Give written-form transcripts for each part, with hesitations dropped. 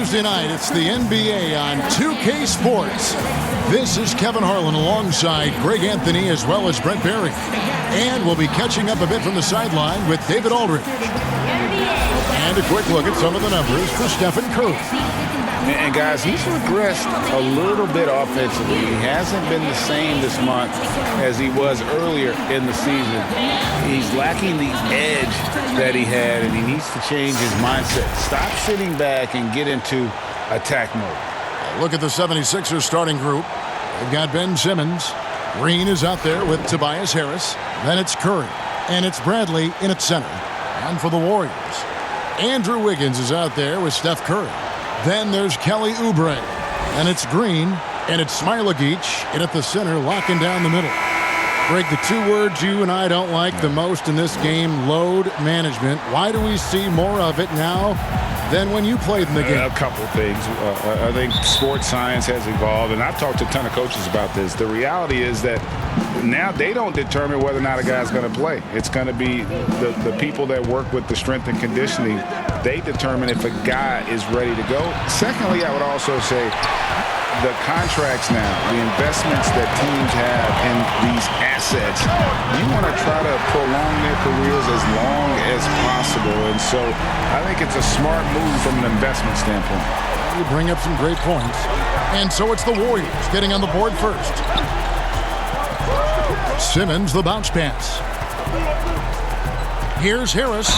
Tuesday night, it's the NBA on 2K Sports. This is Kevin Harlan alongside Greg Anthony as well as Brent Barry. And we'll be catching up a bit from the sideline with David Aldridge. And a quick look at some of the numbers for Stephen Curry. And guys, he's regressed a little bit offensively. He hasn't been the same this month as he was earlier in the season. He's lacking the edge that he had, and he needs to change his mindset. Stop sitting back and get into attack mode. Look at the 76ers starting group. They've got Ben Simmons. Green is out there with Tobias Harris. Then it's Curry. And it's Bradley in at center. And for the Warriors, Andrew Wiggins is out there with Steph Curry. Then there's Kelly Oubre. And it's Green. And it's Smilagic in at the center, locking down the middle. Greg, the two words you and I don't like the most in this game, load management. Why do we see more of it now than when you played in the game? A couple things. I think sports science has evolved, and I've talked to a ton of coaches about this. The reality is that now they don't determine whether or not a guy's going to play. It's going to be the people that work with the strength and conditioning. They determine if a guy is ready to go. Secondly, I would also say the contracts now, the investments that teams have in these assets, you want to try to prolong their careers as long as possible. And so I think it's a smart move from an investment standpoint. You bring up some great points. And so it's the Warriors getting on the board first. Simmons, the bounce pass. Here's Harris.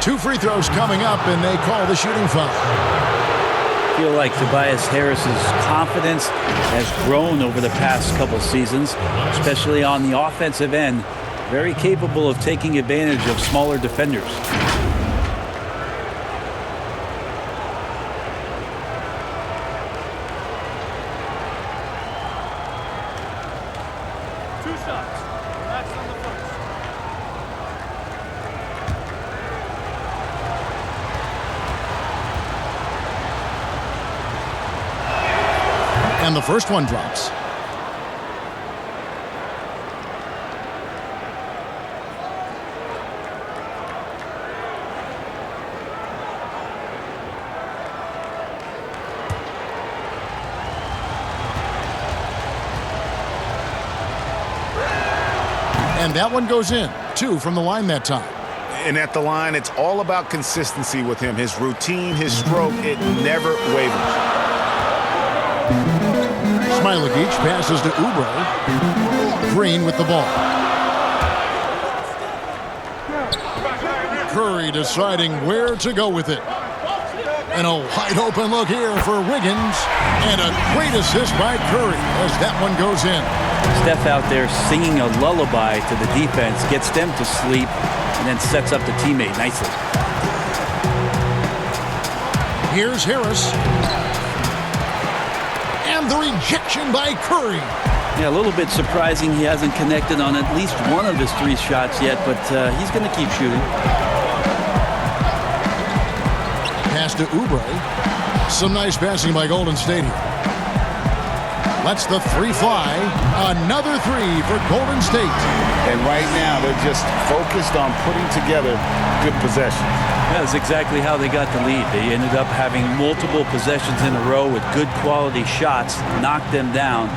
2 free throws coming up, and they call the shooting foul. I feel like Tobias Harris's confidence has grown over the past couple seasons, especially on the offensive end. Very capable of taking advantage of smaller defenders. And the first one drops. And that one goes in. 2 from the line that time. And at the line, it's all about consistency with him. His routine, his stroke, it never wavers. Smilagic passes to Oubre. Green with the ball. Curry deciding where to go with it. And a wide open look here for Wiggins. And a great assist by Curry as that one goes in. Steph out there singing a lullaby to the defense, gets them to sleep, and then sets up the teammate nicely. Here's Harris. And the rejection by Curry. Yeah, a little bit surprising he hasn't connected on at least one of his 3 shots yet, but he's going to keep shooting. Pass to Oubre. Some nice passing by Golden State here. Lets the 3 fly. Another 3 for Golden State. And right now, they're just focused on putting together good possessions. That's exactly how they got the lead. They ended up having multiple possessions in a row with good quality shots, knocked them down,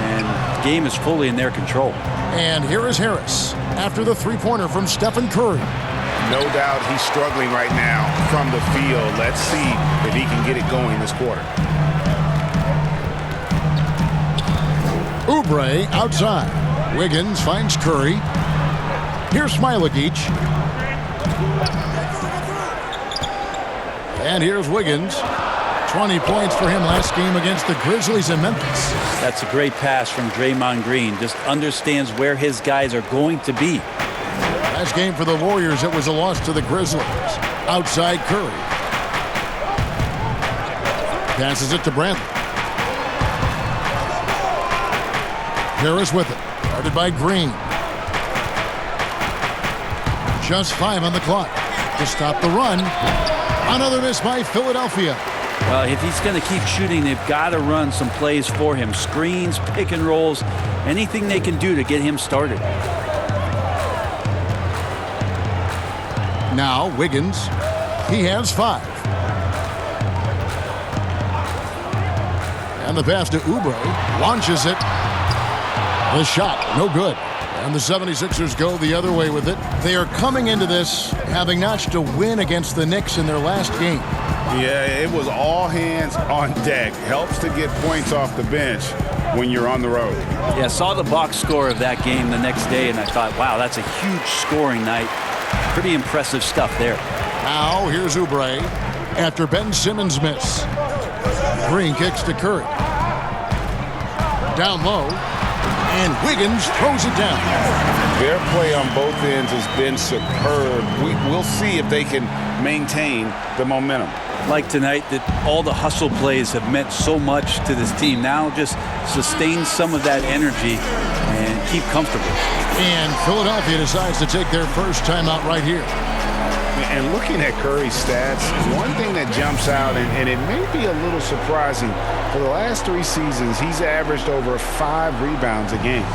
and the game is fully in their control. And here is Harris after the 3-pointer from Stephen Curry. No doubt he's struggling right now from the field. Let's see if he can get it going this quarter. Oubre outside. Wiggins finds Curry. Here's Smilagic. And here's Wiggins. 20 points for him last game against the Grizzlies in Memphis. That's a great pass from Draymond Green. Just understands where his guys are going to be. Last game for the Warriors, it was a loss to the Grizzlies. Outside Curry. Passes it to Bradley. Harris with it. Guarded by Green. Just 5 on the clock to stop the run. Another miss by Philadelphia. Well, if he's going to keep shooting, they've got to run some plays for him. Screens, pick and rolls, anything they can do to get him started. Now Wiggins. He has 5. And the pass to Oubre. Launches it. The shot, no good. And the 76ers go the other way with it. They are coming into this having notched a win against the Knicks in their last game. Yeah, it was all hands on deck. Helps to get points off the bench when you're on the road. Yeah, I saw the box score of that game the next day, and I thought, wow, that's a huge scoring night. Pretty impressive stuff there. Now here's Oubre after Ben Simmons' miss. Green kicks to Curry. Down low. And Wiggins throws it down. Their play on both ends has been superb. We'll see if they can maintain the momentum. Like tonight, that all the hustle plays have meant so much to this team. Now just sustain some of that energy and keep comfortable. And Philadelphia decides to take their first timeout right here. And looking at Curry's stats, one thing that jumps out, and it may be a little surprising, for the last 3 seasons, he's averaged over 5 rebounds a game.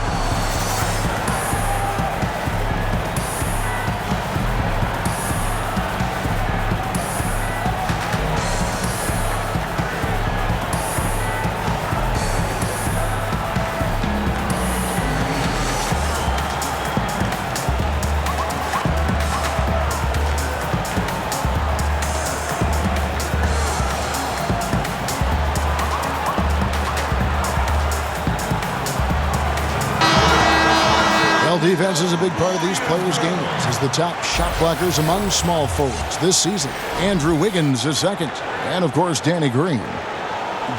Defense is a big part of these players' games as the top shot blockers among small forwards this season. Andrew Wiggins is second, and of course Danny Green.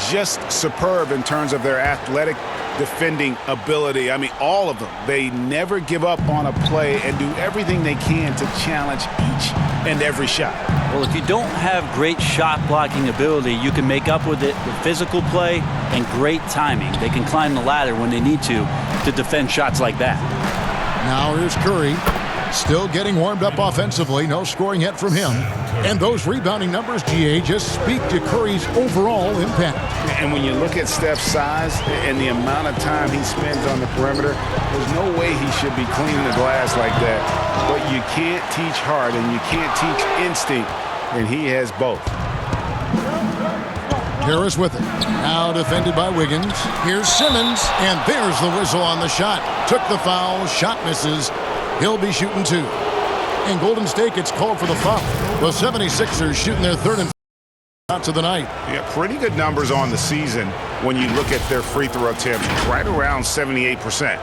Just superb in terms of their athletic defending ability. I mean, all of them. They never give up on a play and do everything they can to challenge each and every shot. Well, if you don't have great shot blocking ability, you can make up with it with physical play and great timing. They can climb the ladder when they need to defend shots like that. Now here's Curry, still getting warmed up offensively. No scoring yet from him. And those rebounding numbers, GA, just speak to Curry's overall impact. And when you look at Steph's size and the amount of time he spends on the perimeter, there's no way he should be cleaning the glass like that. But you can't teach heart and you can't teach instinct, and he has both. Harris with it. Now defended by Wiggins. Here's Simmons, and there's the whistle on the shot. Took the foul, shot misses. He'll be shooting 2. And Golden State gets called for the foul. The 76ers shooting their third and shots of the night. Yeah, pretty good numbers on the season when you look at their free throw attempts, right around 78%.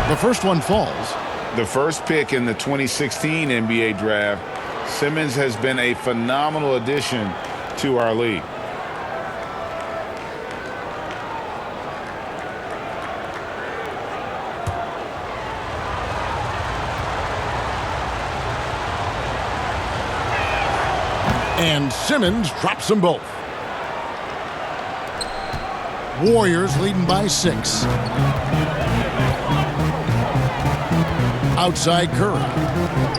The first one falls. The first pick in the 2016 NBA draft, Simmons has been a phenomenal addition to our league. And Simmons drops them both. Warriors leading by 6. Outside Curry.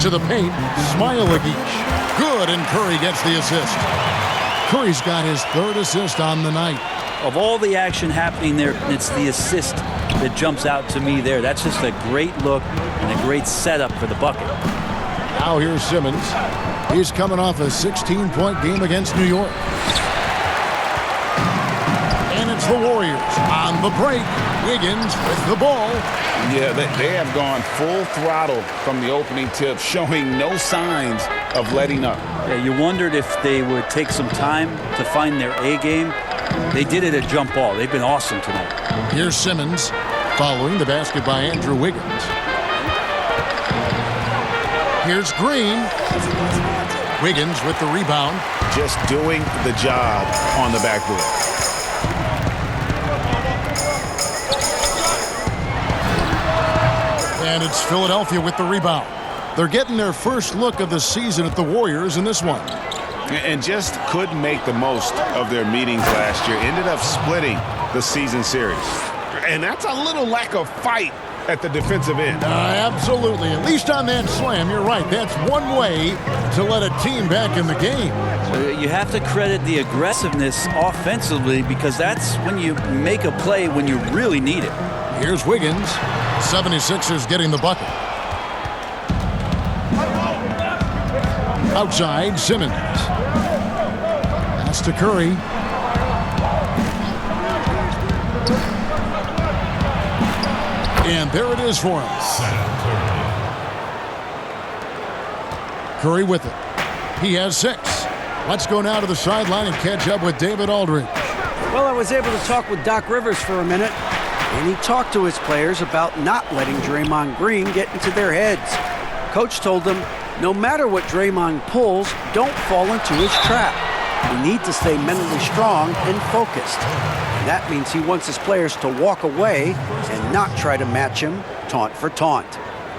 To the paint. Smailagic. Good, and Curry gets the assist. Curry's got his 3rd assist on the night. Of all the action happening there, it's the assist that jumps out to me there. That's just a great look and a great setup for the bucket. Now here's Simmons. He's coming off a 16-point game against New York. And it's the Warriors on the break. Wiggins with the ball. Yeah, they have gone full throttle from the opening tip, showing no signs of letting up. Yeah, you wondered if they would take some time to find their A game. They did it at jump ball. They've been awesome tonight. Here's Simmons following the basket by Andrew Wiggins. Here's Green. Wiggins with the rebound. Just doing the job on the backboard. And it's Philadelphia with the rebound. They're getting their first look of the season at the Warriors in this one. And just couldn't make the most of their meetings last year. Ended up splitting the season series. And that's a little lack of fight at the defensive end. Absolutely. At least on that slam, you're right. That's one way to let a team back in the game. So you have to credit the aggressiveness offensively, because that's when you make a play when you really need it. Here's Wiggins. 76ers getting the bucket. Outside, Simmons. Pass to Curry. And there it is for him. Curry with it. He has 6. Let's go now to the sideline and catch up with David Aldridge. Well, I was able to talk with Doc Rivers for a minute, and he talked to his players about not letting Draymond Green get into their heads. Coach told them, no matter what Draymond pulls, don't fall into his trap. We need to stay mentally strong and focused. And that means he wants his players to walk away and not try to match him taunt for taunt.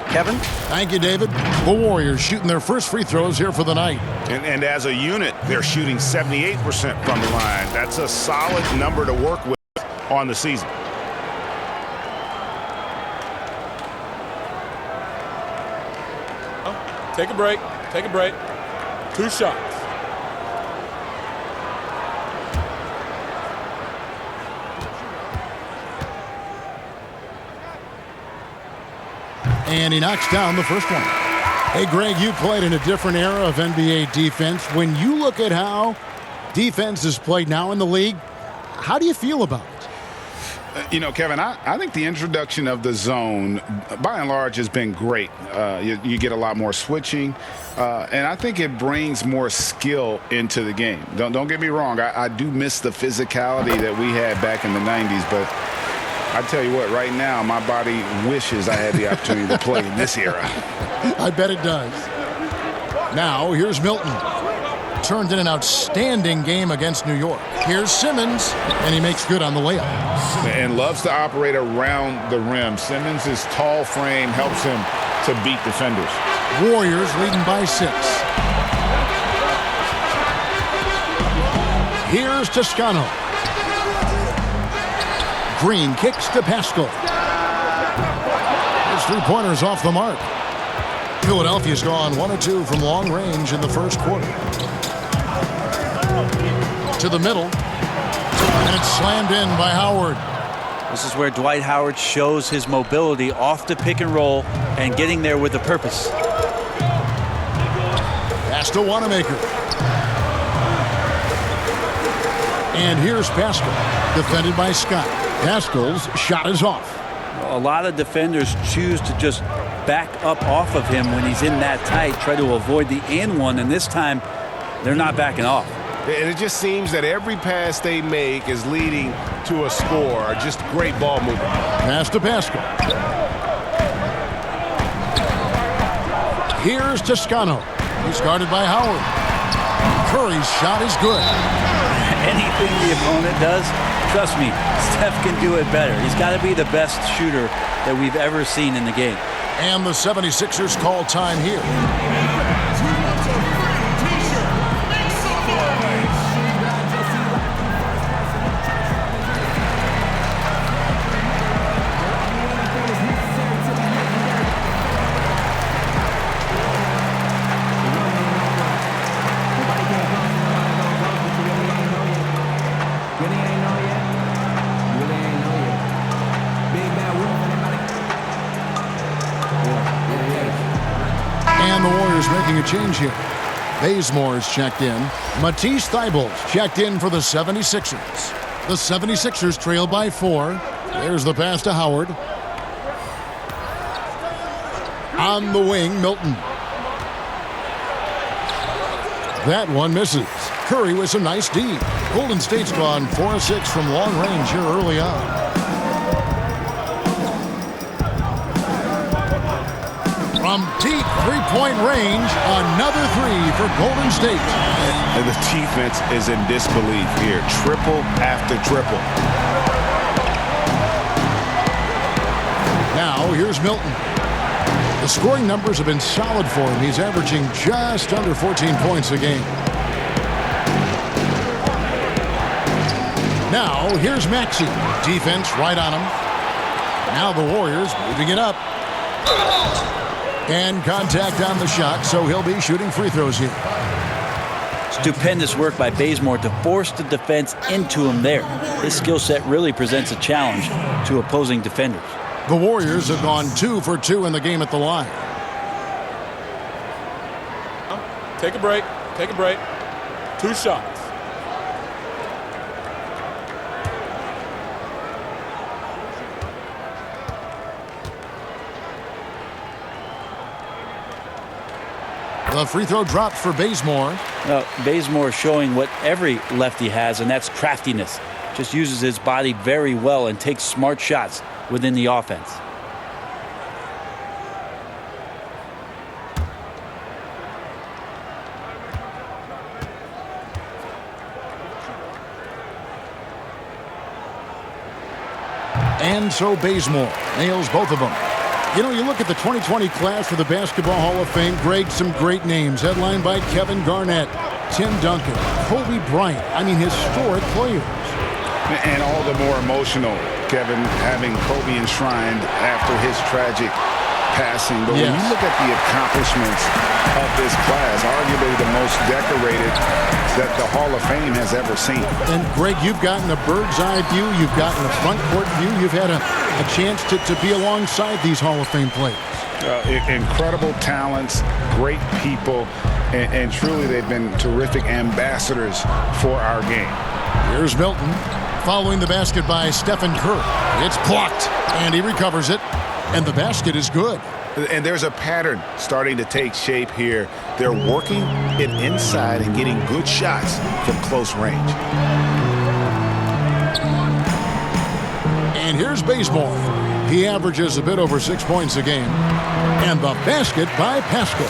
Kevin? Thank you, David. The Warriors shooting their first free throws here for the night. And as a unit, they're shooting 78% from the line. That's a solid number to work with on the season. Take a break. Take a break. 2 shots. And he knocks down the first one. Hey, Greg, you played in a different era of NBA defense. When you look at how defense is played now in the league, how do you feel about it? You know, Kevin, I think the introduction of the zone, by and large, has been great. You get a lot more switching, and I think it brings more skill into the game. Don't get me wrong. I do miss the physicality that we had back in the 90s, but I tell you what, right now, my body wishes I had the opportunity to play in this era. I bet it does. Now, here's Milton. Turned in an outstanding game against New York. Here's Simmons, and he makes good on the layup. And loves to operate around the rim. Simmons' tall frame helps him to beat defenders. Warriors leading by 6. Here's Toscano. Green kicks to Pascal. His 3-pointers off the mark. Philadelphia's gone 1 of 2 from long range in the first quarter. To the middle, and it's slammed in by Howard. This is where Dwight Howard shows his mobility off the pick and roll and getting there with a purpose. Pass to Wanamaker. And here's Pascal, defended by Scott. Pascal's shot is off. A lot of defenders choose to just back up off of him when he's in that tight, try to avoid the and one, and this time they're not backing off. And it just seems that every pass they make is leading to a score. Just great ball movement. Pass to Pascal. Here's Toscano. He's guarded by Howard. Curry's shot is good. Anything the opponent does, trust me, Steph can do it better. He's got to be the best shooter that we've ever seen in the game. And the 76ers call time here. Making a change here. Bazemore's checked in. Matisse Thybulle's checked in for the 76ers. The 76ers trail by 4. There's the pass to Howard. On the wing, Milton. That one misses. Curry with some nice D. Golden State's gone 4 of 6 from long range here early on. From deep three-point range, another 3 for Golden State. And the defense is in disbelief here. Triple after triple. Now, here's Milton. The scoring numbers have been solid for him. He's averaging just under 14 points a game. Now, here's Maxey. Defense right on him. Now the Warriors moving it up. And contact on the shot, so he'll be shooting free throws here. Stupendous work by Bazemore to force the defense into him there. His skill set really presents a challenge to opposing defenders. The Warriors have gone 2 for 2 in the game at the line. Take a break. Take a break. 2 shots. The free throw dropped for Bazemore. Bazemore showing what every lefty has, and that's craftiness. Just uses his body very well and takes smart shots within the offense. And so Bazemore nails both of them. You know, you look at the 2020 class for the Basketball Hall of Fame, Greg, some great names, headlined by Kevin Garnett, Tim Duncan, Kobe Bryant. I mean, historic players. And all the more emotional, Kevin, having Kobe enshrined after his tragic passing. But when you look at the accomplishments of this class, arguably the most decorated that the Hall of Fame has ever seen. And, Greg, you've gotten a bird's eye view. You've gotten a front court view. You've had a chance to be alongside these Hall of Fame players. Incredible talents, great people, and truly they've been terrific ambassadors for our game. Here's Milton following the basket by Stephen Curry. It's blocked, and he recovers it, and the basket is good. And there's a pattern starting to take shape here. They're working it inside and getting good shots from close range. And here's Bazemore. He averages a bit over 6 points a game. And the basket by Pascal.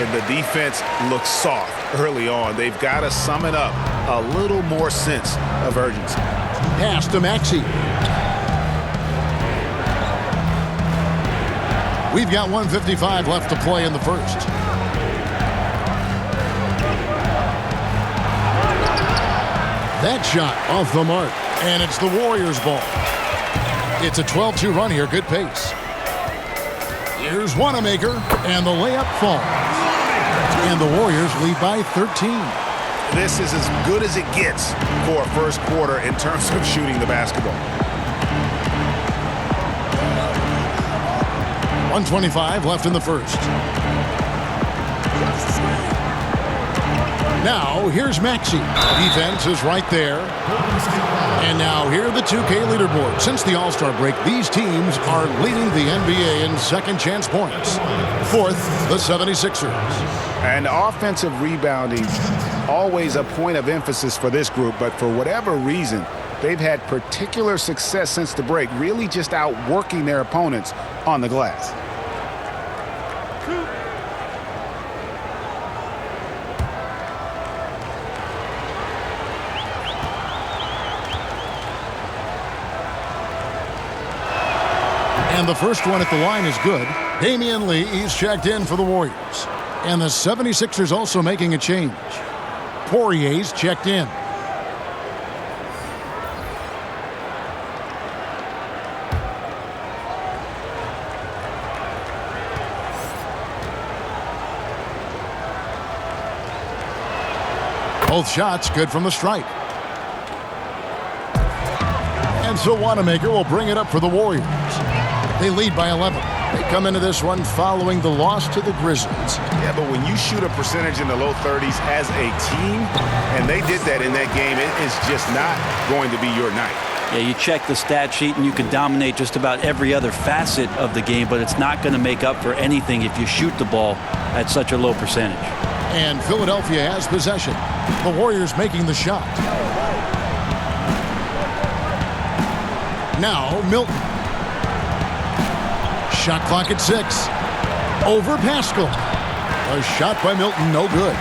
And the defense looks soft early on. They've got to sum it up. A little more sense of urgency. Pass to Maxey. We've got 1:55 left to play in the first. That shot off the mark. And it's the Warriors' ball. It's a 12-2 run here. Good pace. Here's Wanamaker, and the layup falls. And the Warriors lead by 13. This is as good as it gets for a first quarter in terms of shooting the basketball. 1:25 left in the first. Now, here's Maxey. Defense is right there. And now, here are the 2K leaderboard. Since the All-Star break, these teams are leading the NBA in second chance points. Fourth, the 76ers. And offensive rebounding, always a point of emphasis for this group, but for whatever reason, they've had particular success since the break, really just outworking their opponents on the glass. And the first one at the line is good. Damian Lee is checked in for the Warriors. And the 76ers also making a change. Poirier's checked in. Both shots good from the stripe. And so Wanamaker will bring it up for the Warriors. They lead by 11. They come into this one following the loss to the Grizzlies. Yeah, but when you shoot a percentage in the low 30s as a team, and they did that in that game, it is just not going to be your night. Yeah, you check the stat sheet and you can dominate just about every other facet of the game, but it's not going to make up for anything if you shoot the ball at such a low percentage. And Philadelphia has possession. The Warriors making the shot. Now Milton. Shot clock at 6. Over Pascal. A shot by Milton, no good.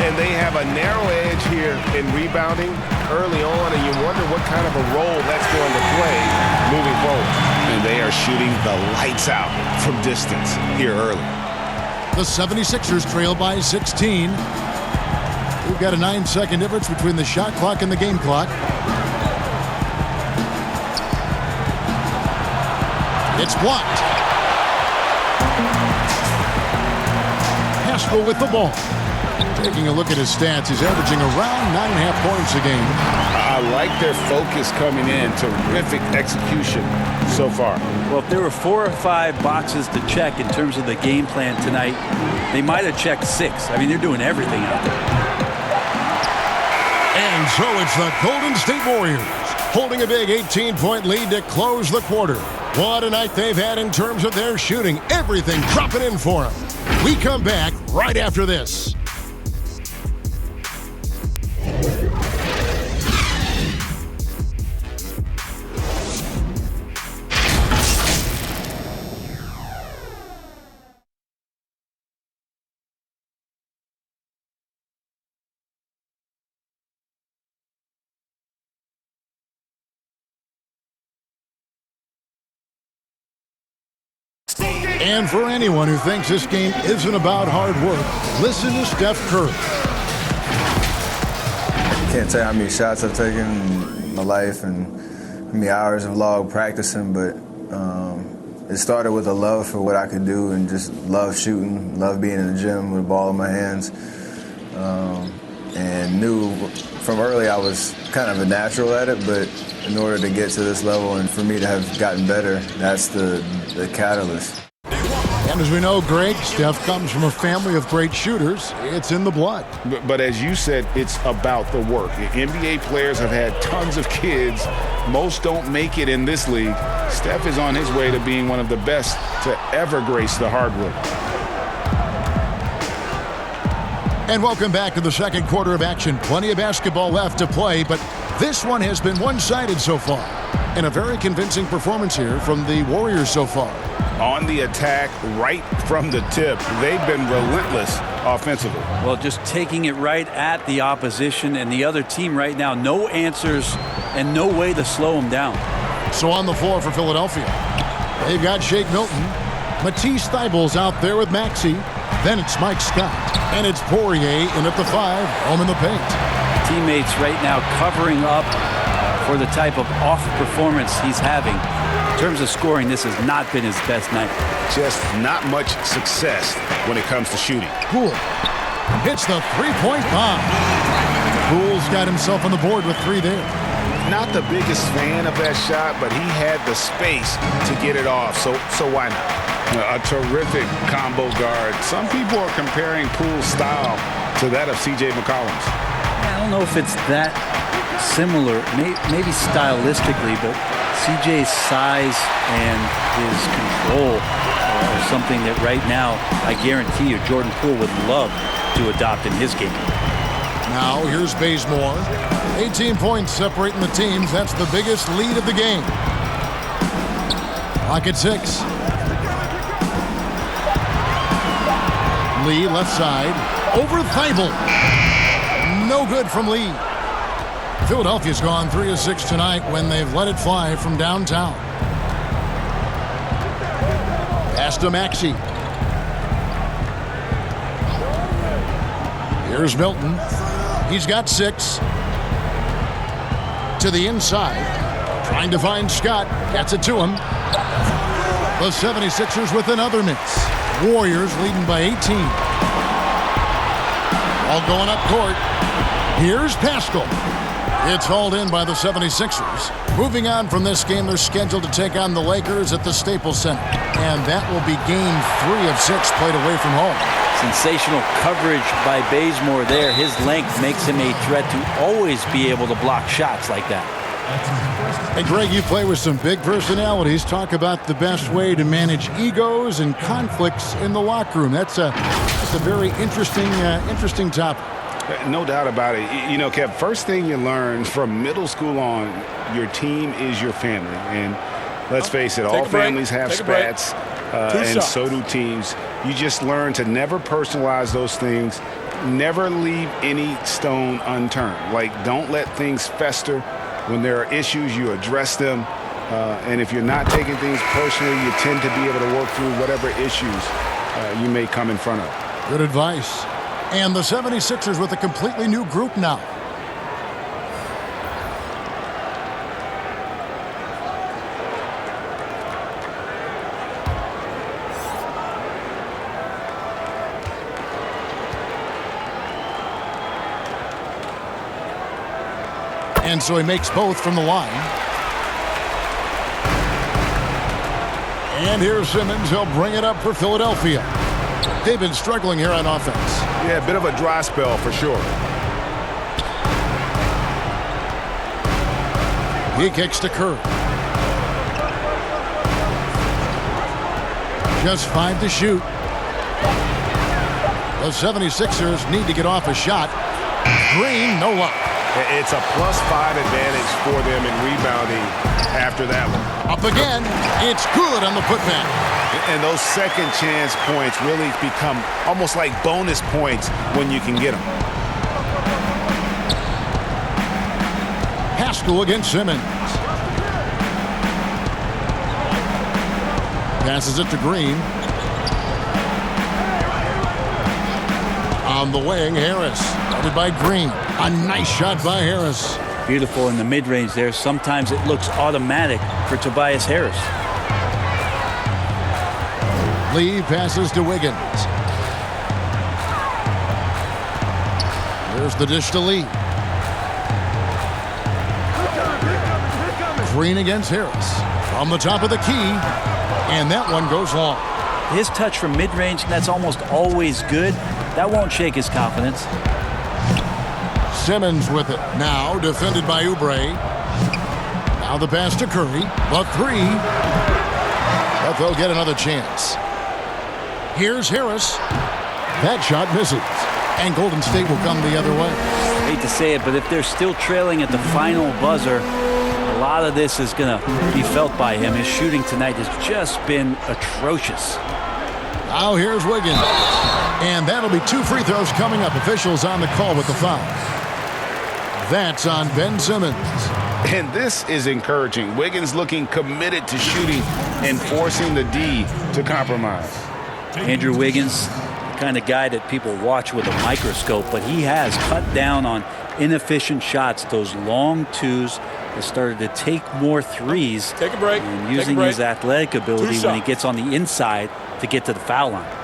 And they have a narrow edge here in rebounding early on, and you wonder what kind of a role that's going to play moving forward. And they are shooting the lights out from distance here early. The 76ers trail by 16. We've got a 9-second difference between the shot clock and the game clock. It's blocked. Haskell with the ball. Taking a look at his stats, he's averaging around 9.5 points a game. I like their focus coming in. Terrific execution so far. Well, if there were 4 or 5 boxes to check in terms of the game plan tonight, they might have checked 6. I mean, they're doing everything out there. And so it's the Golden State Warriors holding a big 18-point lead to close the quarter. What a night they've had in terms of their shooting. Everything dropping in for them. We come back right after this. And for anyone who thinks this game isn't about hard work, listen to Steph Curry. Can't tell you how many shots I've taken in my life and how many hours of log practicing, but it started with a love for what I could do and just love shooting, love being in the gym with a ball in my hands, and knew from early I was kind of a natural at it, but in order to get to this level and for me to have gotten better, that's the catalyst. And as we know, Greg, Steph comes from a family of great shooters. It's in the blood. But as you said, it's about the work. NBA players have had tons of kids. Most don't make it in this league. Steph is on his way to being one of the best to ever grace the hardwood. And welcome back to the second quarter of action. Plenty of basketball left to play, but this one has been one-sided so far. And a very convincing performance here from the Warriors so far. On the attack, right from the tip. They've been relentless offensively. Well, just taking it right at the opposition and the other team right now. No answers and no way to slow them down. So on the floor for Philadelphia, they've got Shake Milton. Matisse Thybulle's out there with Maxey. Then it's Mike Scott. And it's Poirier in at the 5, home in the paint. Teammates right now covering up for the type of off performance he's having. In terms of scoring, this has not been his best night. Just not much success when it comes to shooting. Poole hits the three-point bomb. Poole's got himself on the board with 3 there. Not the biggest fan of that shot, but he had the space to get it off, so why not? A terrific combo guard. Some people are comparing Poole's style to that of C.J. McCollum's. I don't know if it's that similar, maybe stylistically, but CJ's size and his control are something that right now I guarantee you Jordan Poole would love to adopt in his game. Now here's Bazemore. 18 points separating the teams. That's the biggest lead of the game. Clock at 6. Lee left side. Over Thibault. No good from Lee. Philadelphia's gone 3 of 6 tonight when they've let it fly from downtown. Pass to Maxey. Here's Milton. He's got 6. To the inside. Trying to find Scott. Gets it to him. The 76ers with another miss. Warriors leading by 18. All going up court. Here's Pascal. It's hauled in by the 76ers. Moving on from this game, they're scheduled to take on the Lakers at the Staples Center. And that will be game 3 of 6 played away from home. Sensational coverage by Bazemore there. His length makes him a threat to always be able to block shots like that. Hey, Greg, you play with some big personalities. Talk about the best way to manage egos and conflicts in the locker room. That's a very interesting topic. No doubt about it. You know, Kev, first thing you learn from middle school on, your team is your family. And let's face it, all families have spats, and so do teams. You just learn to never personalize those things. Never leave any stone unturned. Like, don't let things fester. When there are issues, you address them. And if you're not taking things personally, you tend to be able to work through whatever issues you may come in front of. Good advice. And the 76ers with a completely new group now. And so he makes both from the line. And here's Simmons. He'll bring it up for Philadelphia. They've been struggling here on offense. Yeah, a bit of a dry spell for sure. He kicks to Curry. Just 5 to shoot. The 76ers need to get off a shot. Green, no luck. It's a +5 advantage for them in rebounding after that one. Up again. It's good on the putback. And those second chance points really become almost like bonus points when you can get them. Haskell against Simmons. Passes it to Green. On the wing, Harris. Guarded by Green. A nice shot by Harris. Beautiful in the mid-range there. Sometimes it looks automatic for Tobias Harris. Lee passes to Wiggins. Here's the dish to Lee. Green against Harris. From the top of the key. And that one goes long. His touch from mid-range, that's almost always good. That won't shake his confidence. Simmons with it. Now defended by Oubre. Now the pass to Curry. The three. But they'll get another chance. Here's Harris. That shot misses. And Golden State will come the other way. I hate to say it, but if they're still trailing at the final buzzer, a lot of this is going to be felt by him. His shooting tonight has just been atrocious. Now here's Wiggins. And that'll be 2 free throws coming up. Officials on the call with the foul. That's on Ben Simmons. And this is encouraging. Wiggins looking committed to shooting and forcing the D to compromise. Andrew Wiggins, the kind of guy that people watch with a microscope, but he has cut down on inefficient shots, those long twos, has started to take more threes. Take a break. And using his athletic ability when he gets on the inside to get to the foul line.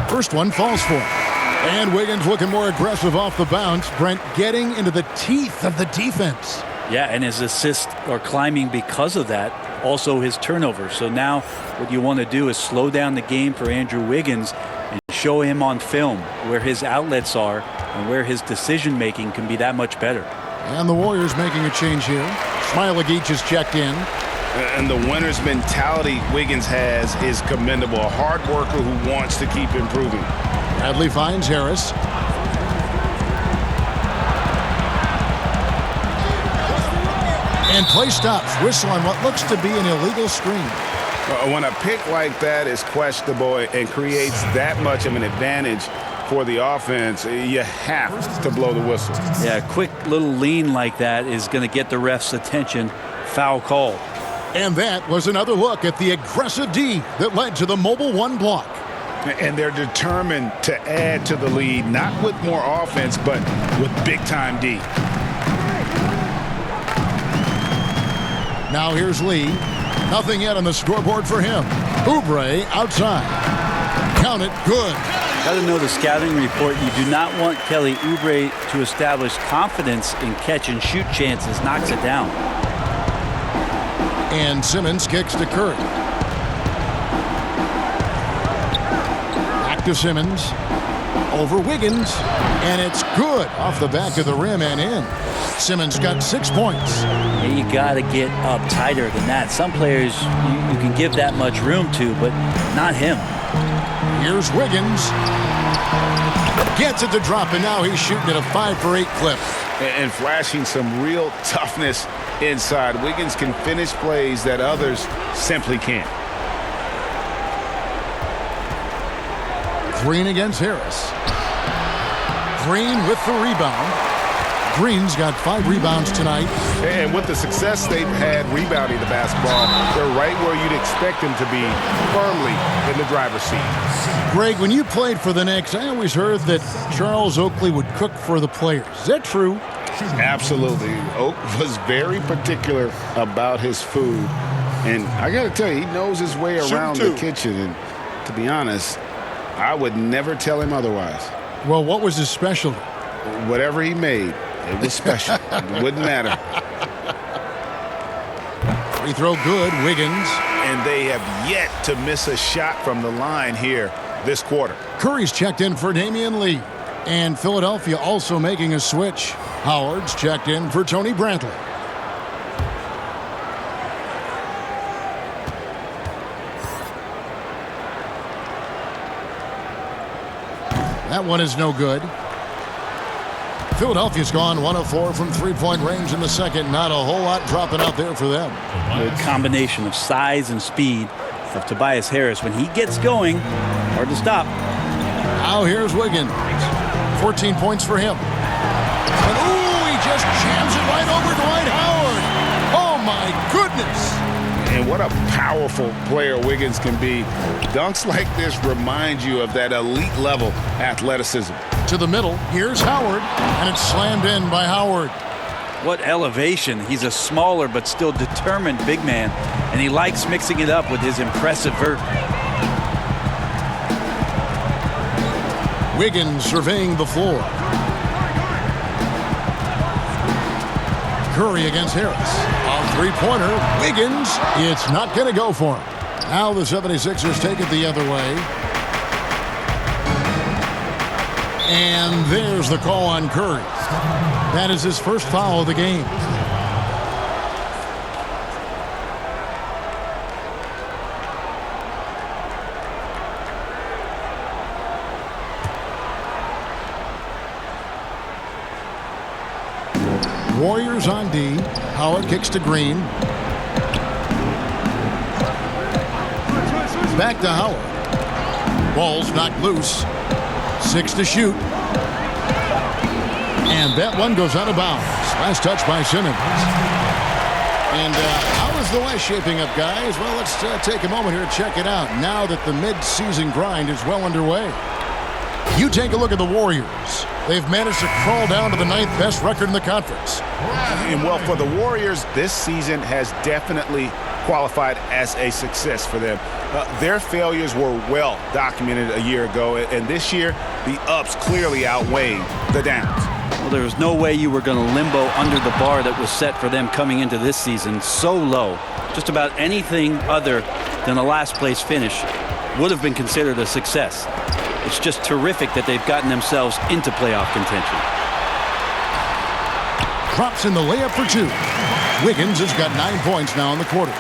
First one falls for him. And Wiggins looking more aggressive off the bounce. Brent getting into the teeth of the defense. Yeah, and his assists are climbing because of that. Also his turnovers. So now what you want to do is slow down the game for Andrew Wiggins and show him on film where his outlets are and where his decision making can be that much better. And the Warriors making a change here. Smailagic is checked in. And the winner's mentality Wiggins has is commendable. A hard worker who wants to keep improving. Bradley finds Harris. And play stops. Whistle on what looks to be an illegal screen. When a pick like that is questionable and creates that much of an advantage for the offense, you have to blow the whistle. Yeah, a quick little lean like that is going to get the ref's attention. Foul call. And that was another look at the aggressive D that led to the mobile one block. And they're determined to add to the lead, not with more offense, but with big-time D. Now here's Lee. Nothing yet on the scoreboard for him. Oubre outside. Count it. Good. Got to know the scouting report. You do not want Kelly Oubre to establish confidence in catch and shoot chances. Knocks it down. And Simmons kicks to Curry. Back to Simmons. Over Wiggins. And it's good off the back of the rim and in. Simmons got 6 points. Yeah, you got to get up tighter than that. Some players you can give that much room to, but not him. Here's Wiggins. Gets it to drop, and now he's shooting at a 5-for-8 clip. And flashing some real toughness inside. Wiggins can finish plays that others simply can't. Green against Harris. Green with the rebound. Green's got 5 rebounds tonight. And with the success they've had rebounding the basketball, they're right where you'd expect them to be, firmly in the driver's seat. Greg, when you played for the Knicks, I always heard that Charles Oakley would cook for the players. Is that true? Absolutely. Oak was very particular about his food. And I got to tell you, he knows his way around the kitchen. And To be honest, I would never tell him otherwise. Well, what was his specialty? Whatever he made, it was special. It wouldn't matter. Free throw good, Wiggins. And they have yet to miss a shot from the line here this quarter. Curry's checked in for Damian Lee. And Philadelphia also making a switch. Howard's checked in for Tony Bradley. That one is no good. Philadelphia's gone 1 of 4 from three-point range in the second. Not a whole lot dropping out there for them. The combination of size and speed of Tobias Harris. When he gets going, hard to stop. Now here's Wiggins. 14 points for him. And ooh, he just jams it right over Dwight Howard. Oh my goodness. And what a powerful player Wiggins can be. Dunks like this remind you of that elite level athleticism. To the middle, here's Howard, and it's slammed in by Howard. What elevation. He's a smaller but still determined big man, and he likes mixing it up with his impressive vert. Wiggins surveying the floor. Curry against Harris. A three-pointer. Wiggins. It's not going to go for him. Now the 76ers take it the other way. And there's the call on Curry. That is his first foul of the game. Warriors on D. Howard kicks to Green. Back to Howard. Ball's knocked loose. 6 to shoot. And that one goes out of bounds. Last touch by Simmons. And how is the West shaping up, guys? Well, let's take a moment here to check it out now that the mid-season grind is well underway. You take a look at the Warriors. They've managed to crawl down to the 9th best record in the conference. And well, for the Warriors, this season has definitely qualified as a success for them. Their failures were well documented a year ago, and this year, the ups clearly outweigh the downs. Well, there was no way you were going to limbo under the bar that was set for them coming into this season. So low. Just about anything other than a last place finish would have been considered a success. It's just terrific that they've gotten themselves into playoff contention. Drops in the layup for 2. Wiggins has got 9 points now in the quarter.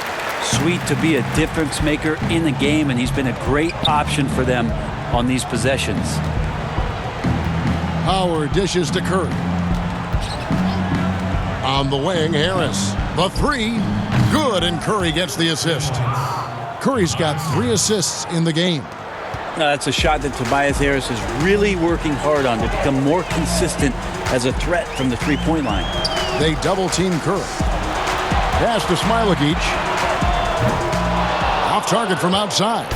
Sweet to be a difference maker in the game, and he's been a great option for them on these possessions. Howard dishes to Curry. On the wing, Harris. The 3. Good, and Curry gets the assist. Curry's got 3 assists in the game. That's a shot that Tobias Harris is really working hard on to become more consistent as a threat from the three-point line. They double-team Curry. Pass to Smailagic. Off target from outside.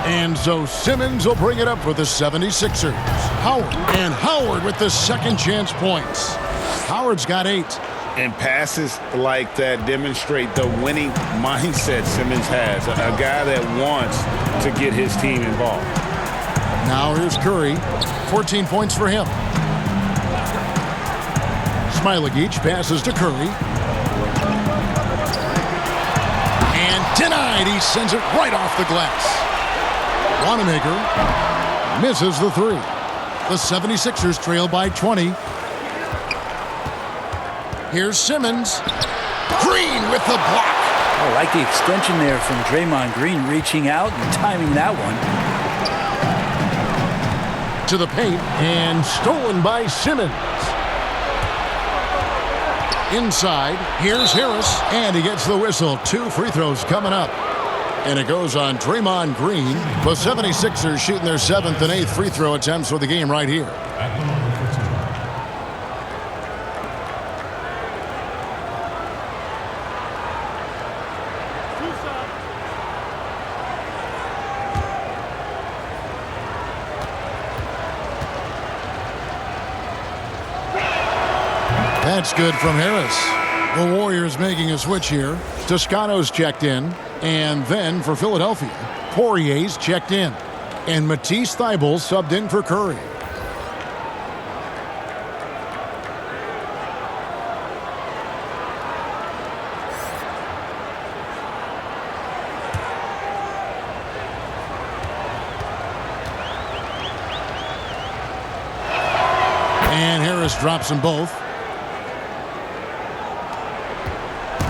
And so Simmons will bring it up for the 76ers. Howard. And Howard with the second chance points. Howard's got 8. And passes like that demonstrate the winning mindset Simmons has. A guy that wants to get his team involved. Now here's Curry. 14 points for him. Smailagic passes to Curry. And denied. He sends it right off the glass. Wanamaker misses the 3. The 76ers trail by 20. Here's Simmons. Green with the block. I like the extension there from Draymond Green, reaching out and timing that one. To the paint and stolen by Simmons. Inside, here's Harris, and he gets the whistle. 2 free throws coming up. And it goes on Draymond Green. The 76ers shooting their 7th and 8th free throw attempts for the game right here. That's good from Harris. The Warriors making a switch here. Toscano's checked in. And then for Philadelphia, Poirier's checked in. And Matisse Thybulle subbed in for Curry. And Harris drops them both.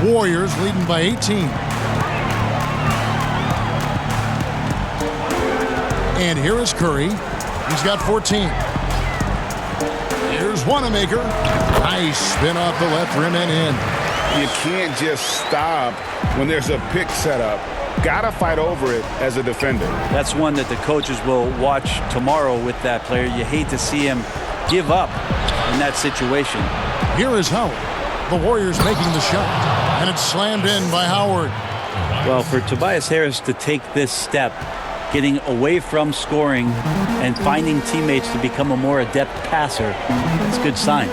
Warriors leading by 18. And here is Curry. He's got 14. Here's Wanamaker. Nice spin off the left rim and in. You can't just stop when there's a pick set up. Gotta fight over it as a defender. That's one that the coaches will watch tomorrow with that player. You hate to see him give up in that situation. Here is Howard. The Warriors making the shot. And it's slammed in by Howard. Well, for Tobias Harris to take this step, getting away from scoring and finding teammates to become a more adept passer, it's good signs.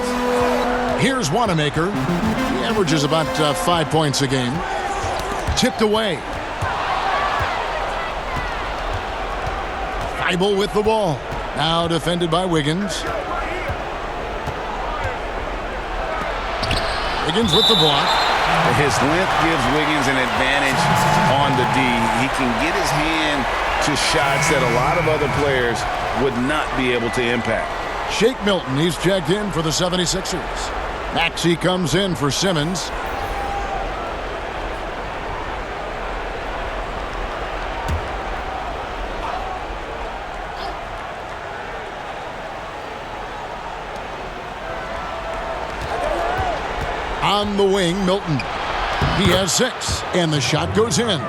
Here's Wanamaker. He averages about 5 points a game. Tipped away. Thybulle with the ball. Now defended by Wiggins. Wiggins with the block. His length gives Wiggins an advantage on the D. He can get his hand to shots that a lot of other players would not be able to impact. Shake Milton, he's checked in for the 76ers. Maxey comes in for Simmons. On the wing, Milton. He has 6, and the shot goes in.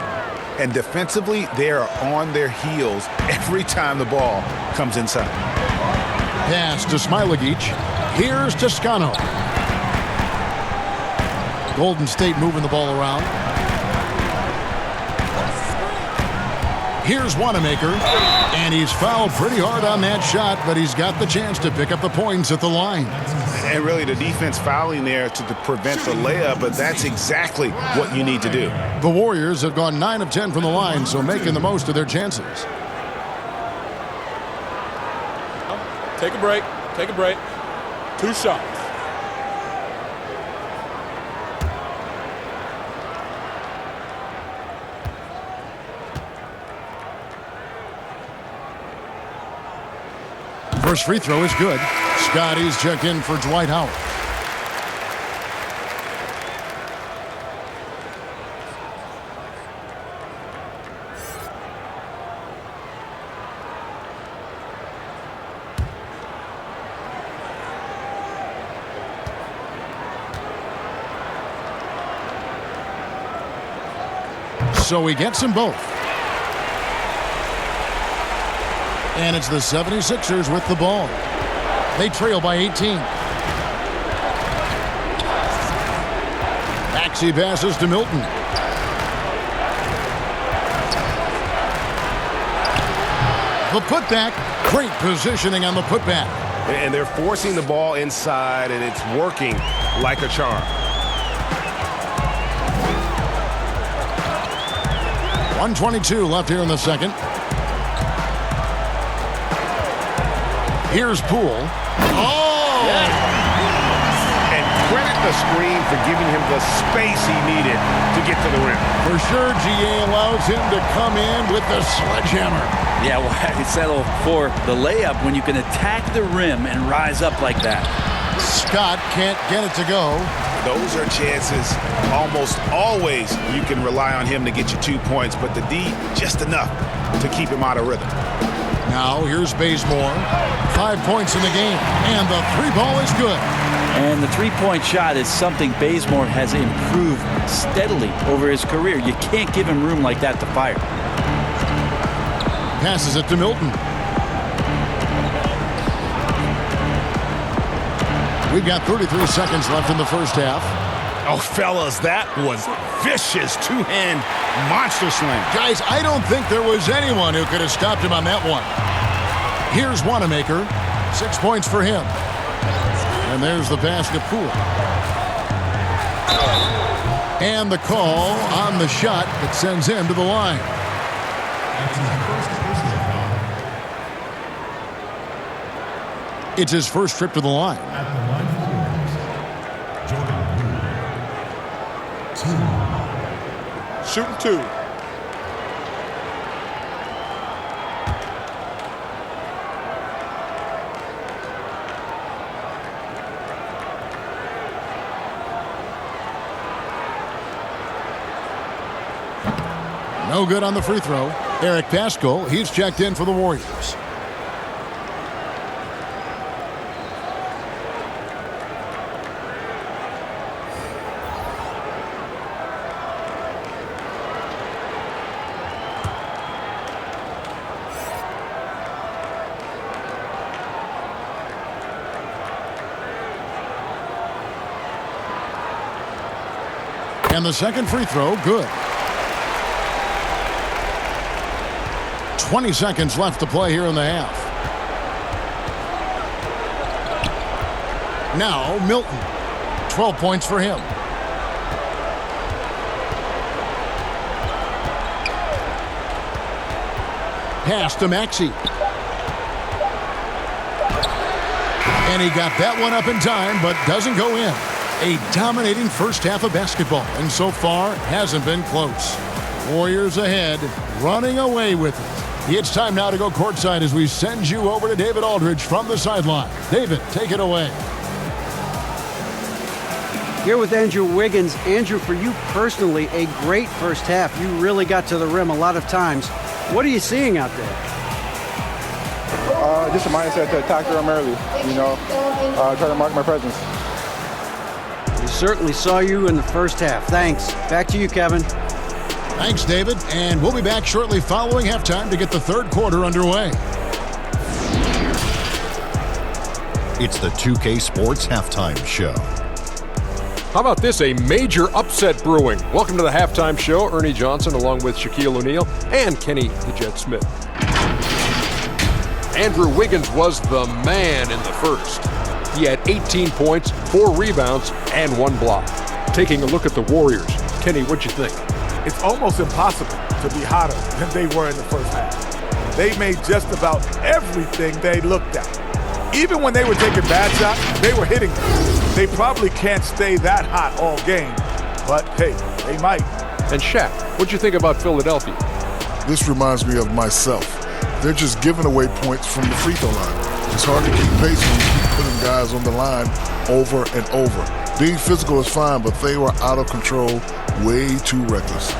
And defensively, they are on their heels every time the ball comes inside. Pass to Smilagic. Here's Toscano. Golden State moving the ball around. Here's Wanamaker. And he's fouled pretty hard on that shot, but he's got the chance to pick up the points at the line. And really the defense fouling there to prevent the layup, but that's exactly what you need to do. The Warriors have gone 9 of 10 from the line, so making the most of their chances. Take a break. Take a break. 2 shots. First free throw is good. Scotty's checked in for Dwight Howard. So he gets them both. And it's the 76ers with the ball. They trail by 18. Maxey passes to Milton. The putback. Great positioning on the putback. And they're forcing the ball inside, and it's working like a charm. 1:22 left here in the second. Here's Poole. Oh! Yeah. And credit the screen for giving him the space he needed to get to the rim. For sure, GA allows him to come in with the sledgehammer. Yeah, why settle for the layup when you can attack the rim and rise up like that? Scott can't get it to go. Those are chances almost always you can rely on him to get you 2 points, but the D just enough to keep him out of rhythm. Now here's Bazemore. 5 points in the game, and the 3-ball is good. And the three-point shot is something Bazemore has improved steadily over his career. You can't give him room like that to fire. Passes it to Milton. We've got 33 seconds left in the first half. Oh, fellas, that was vicious two-hand monster slam. Guys, I don't think there was anyone who could have stopped him on that one. Here's Wanamaker. 6 points for him. And there's the basket. Poole. And the call on the shot that sends him to the line. It's his first trip to the line. Shooting 2. No good on the free throw. Eric Pascal, he's checked in for the Warriors. And the second free throw, good. 20 seconds left to play here in the half. Now, Milton. 12 points for him. Pass to Maxey. And he got that one up in time, but doesn't go in. A dominating first half of basketball, and so far hasn't been close. Warriors ahead, running away with it. It's time now to go courtside as we send you over to David Aldridge from the sideline. David, take it away. Here with Andrew Wiggins. Andrew, for you personally, a great first half. You really got to the rim a lot of times. What are you seeing out there? Just a mindset to attack the rim early, try to mark my presence. We certainly saw you in the first half. Thanks. Back to you, Kevin. Thanks, David. And we'll be back shortly following halftime to get the third quarter underway. It's the 2K Sports Halftime Show. How about this? A major upset brewing. Welcome to the halftime show. Ernie Johnson along with Shaquille O'Neal and Kenny the Jet Smith. Andrew Wiggins was the man in the first. He had 18 points, 4 rebounds, and 1 block. Taking a look at the Warriors. Kenny, what'd you think? It's almost impossible to be hotter than they were in the first half. They made just about everything they looked at. Even when they were taking bad shots, they were hitting them. They probably can't stay that hot all game, but hey, they might. And Shaq, what'd you think about Philadelphia? This reminds me of myself. They're just giving away points from the free throw line. It's hard to keep pace when you keep putting guys on the line over and over. Being physical is fine, but they were out of control, way too reckless.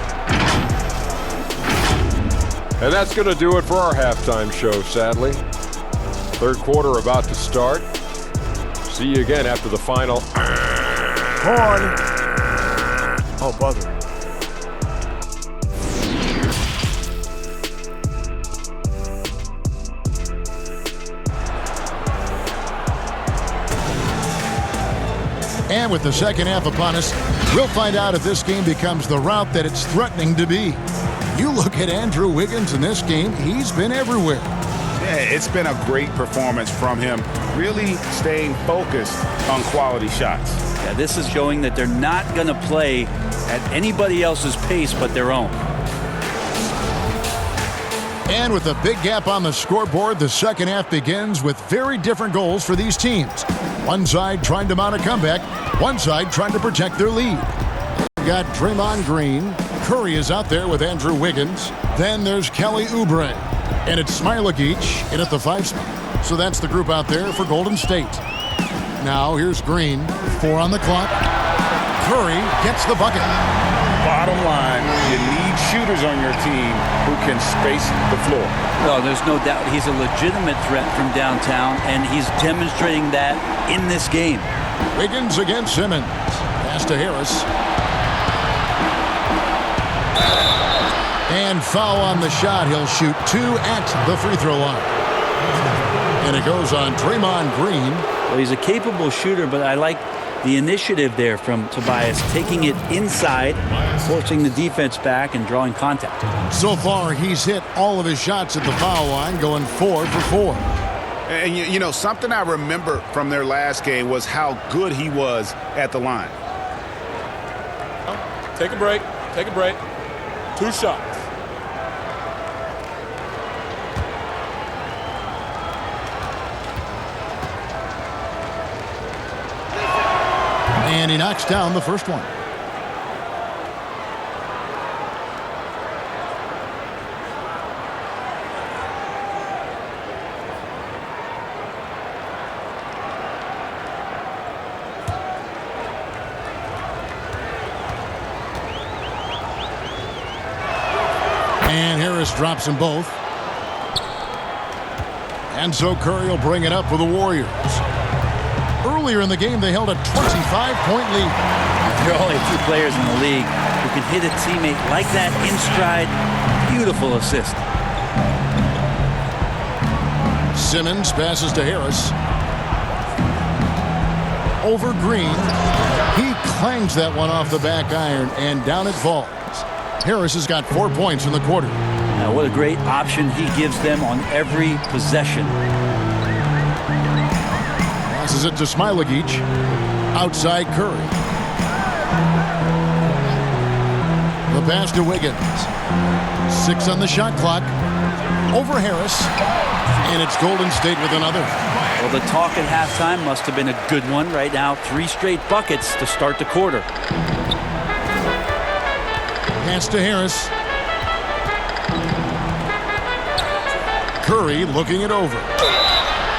And that's going to do it for our halftime show, sadly. Third quarter about to start. See you again after the final. Horn. Oh, buzzer. And with the second half upon us, we'll find out if this game becomes the route that it's threatening to be. You look at Andrew Wiggins in this game, he's been everywhere. Yeah, it's been a great performance from him, really staying focused on quality shots. Yeah, this is showing that they're not going to play at anybody else's pace but their own. And with a big gap on the scoreboard, the second half begins with very different goals for these teams. One side trying to mount a comeback, one side trying to protect their lead. We've got Draymond Green. Curry is out there with Andrew Wiggins. Then there's Kelly Oubre. And it's Smilagic in at the 5 spot. So that's the group out there for Golden State. Now here's Green. 4 on the clock. Curry gets the bucket. Bottom line, you need shooters on your team who can space the floor. Well, there's no doubt he's a legitimate threat from downtown, and he's demonstrating that in this game. Wiggins against Simmons. Pass to Harris. And foul on the shot. He'll shoot 2 at the free throw line. And it goes on Draymond Green. Well, he's a capable shooter, but I like the initiative there from Tobias, taking it inside, forcing the defense back, and drawing contact. So far, he's hit all of his shots at the foul line, going 4 for 4. And, you know, something I remember from their last game was how good he was at the line. Take a break. Take a break. 2 shots. And he knocks down the first one. And Harris drops them both. And so Curry will bring it up for the Warriors. Earlier in the game, they held a 25-point lead. There are only 2 players in the league who can hit a teammate like that in stride. Beautiful assist. Simmons passes to Harris. Over Green. He clangs that one off the back iron, and down it falls. Harris has got 4 points in the quarter. Now, what a great option he gives them on every possession. Passes it to Smailagic. Outside Curry. The pass to Wiggins. 6 on the shot clock. Over Harris. And it's Golden State with another. Well, the talk at halftime must have been a good one. Right now, 3 straight buckets to start the quarter. Pass to Harris. Curry looking it over.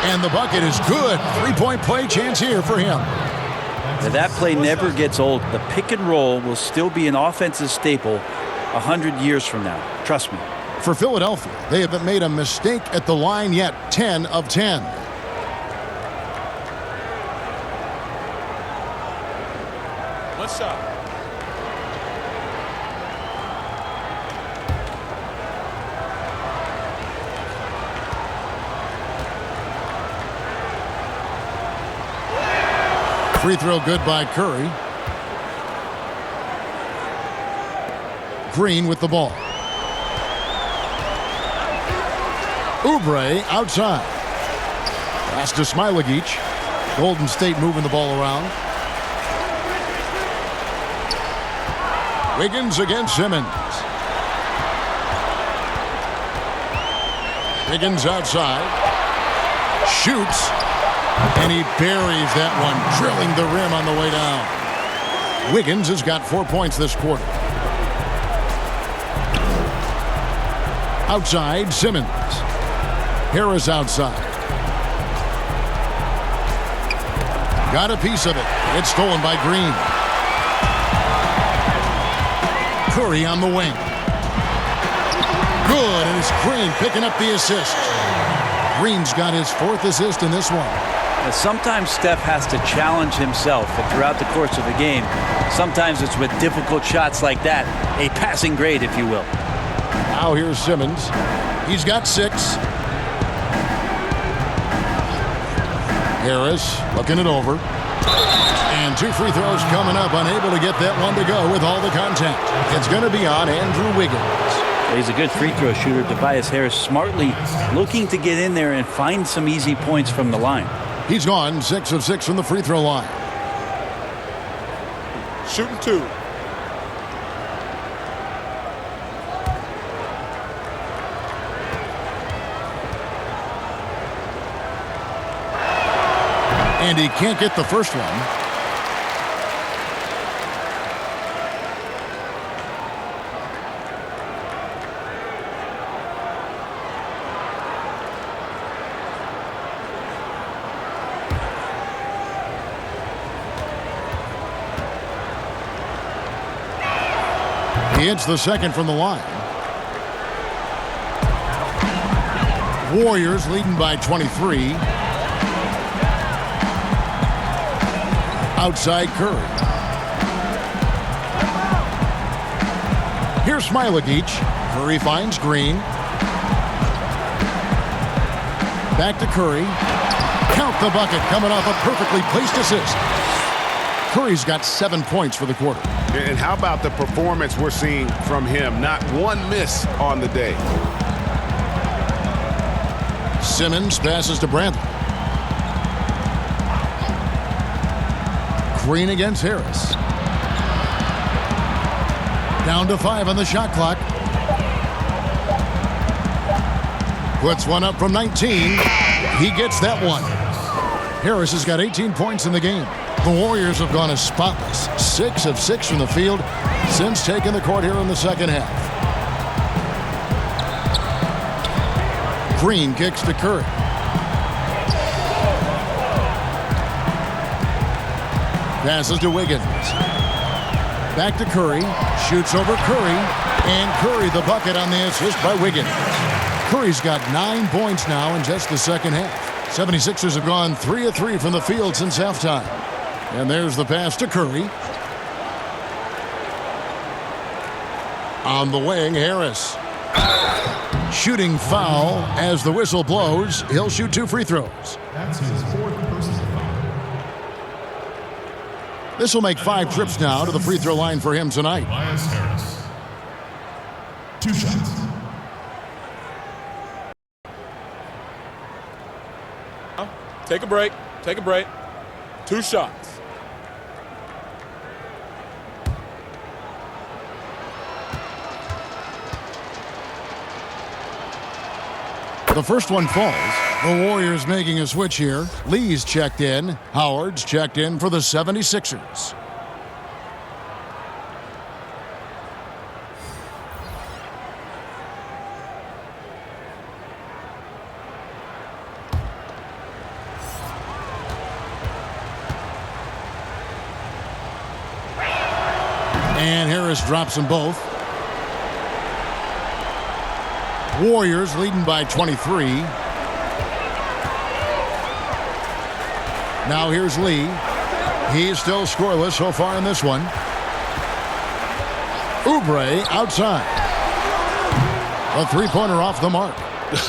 And the bucket is good. 3-point play chance here for him. Now, that play never gets old. The pick and roll will still be an offensive staple 100 years from now. Trust me. For Philadelphia, they haven't made a mistake at the line yet. 10 of 10. One shot. Free throw good by Curry. Green with the ball. Oubre outside. Pass to Smailagic. Golden State moving the ball around. Wiggins against Simmons. Wiggins outside. Shoots. And he buries that one, drilling the rim on the way down. Wiggins has got 4 points this quarter. Outside, Simmons. Harris outside. Got a piece of it. It's stolen by Green. Curry on the wing. Good, and it's Green picking up the assist. Green's got his 4th assist in this one. Sometimes Steph has to challenge himself throughout the course of the game. Sometimes it's with difficult shots like that, a passing grade, if you will. Now here's Simmons. He's got 6. Harris looking it over. And 2 free throws coming up, unable to get that one to go with all the contact. It's going to be on Andrew Wiggins. He's a good free throw shooter. Tobias Harris smartly looking to get in there and find some easy points from the line. He's gone 6 of 6 from the free throw line. Shooting 2. And he can't get the first one. He hits the second from the line. Warriors leading by 23. Outside Curry. Here's Smailagic. Curry finds Green. Back to Curry. Count the bucket coming off a perfectly placed assist. Curry's got 7 points for the quarter. And how about the performance we're seeing from him? Not one miss on the day. Simmons passes to Bradley. Green against Harris. Down to 5 on the shot clock. Puts one up from 19. He gets that one. Harris has got 18 points in the game. The Warriors have gone as spotless, 6 of 6 from the field since taking the court here in the second half. Green kicks to Curry. Passes to Wiggins. Back to Curry. Shoots over Curry. And Curry the bucket on the assist by Wiggins. Curry's got 9 points now in just the second half. 76ers have gone 3 of 3 from the field since halftime. And there's the pass to Curry. On the wing, Harris. Shooting foul as the whistle blows. He'll shoot 2 free throws. That's his 4th personal foul. This will make 5 trips now to the free throw line for him tonight. Tobias Harris. 2 shots. Take a break. Take a break. 2 shots. The first one falls. The Warriors making a switch here. Lee's checked in. Howard's checked in for the 76ers. And Harris drops them both. Warriors leading by 23. Now here's Lee. He's still scoreless so far in this one. Oubre outside. A three-pointer off the mark.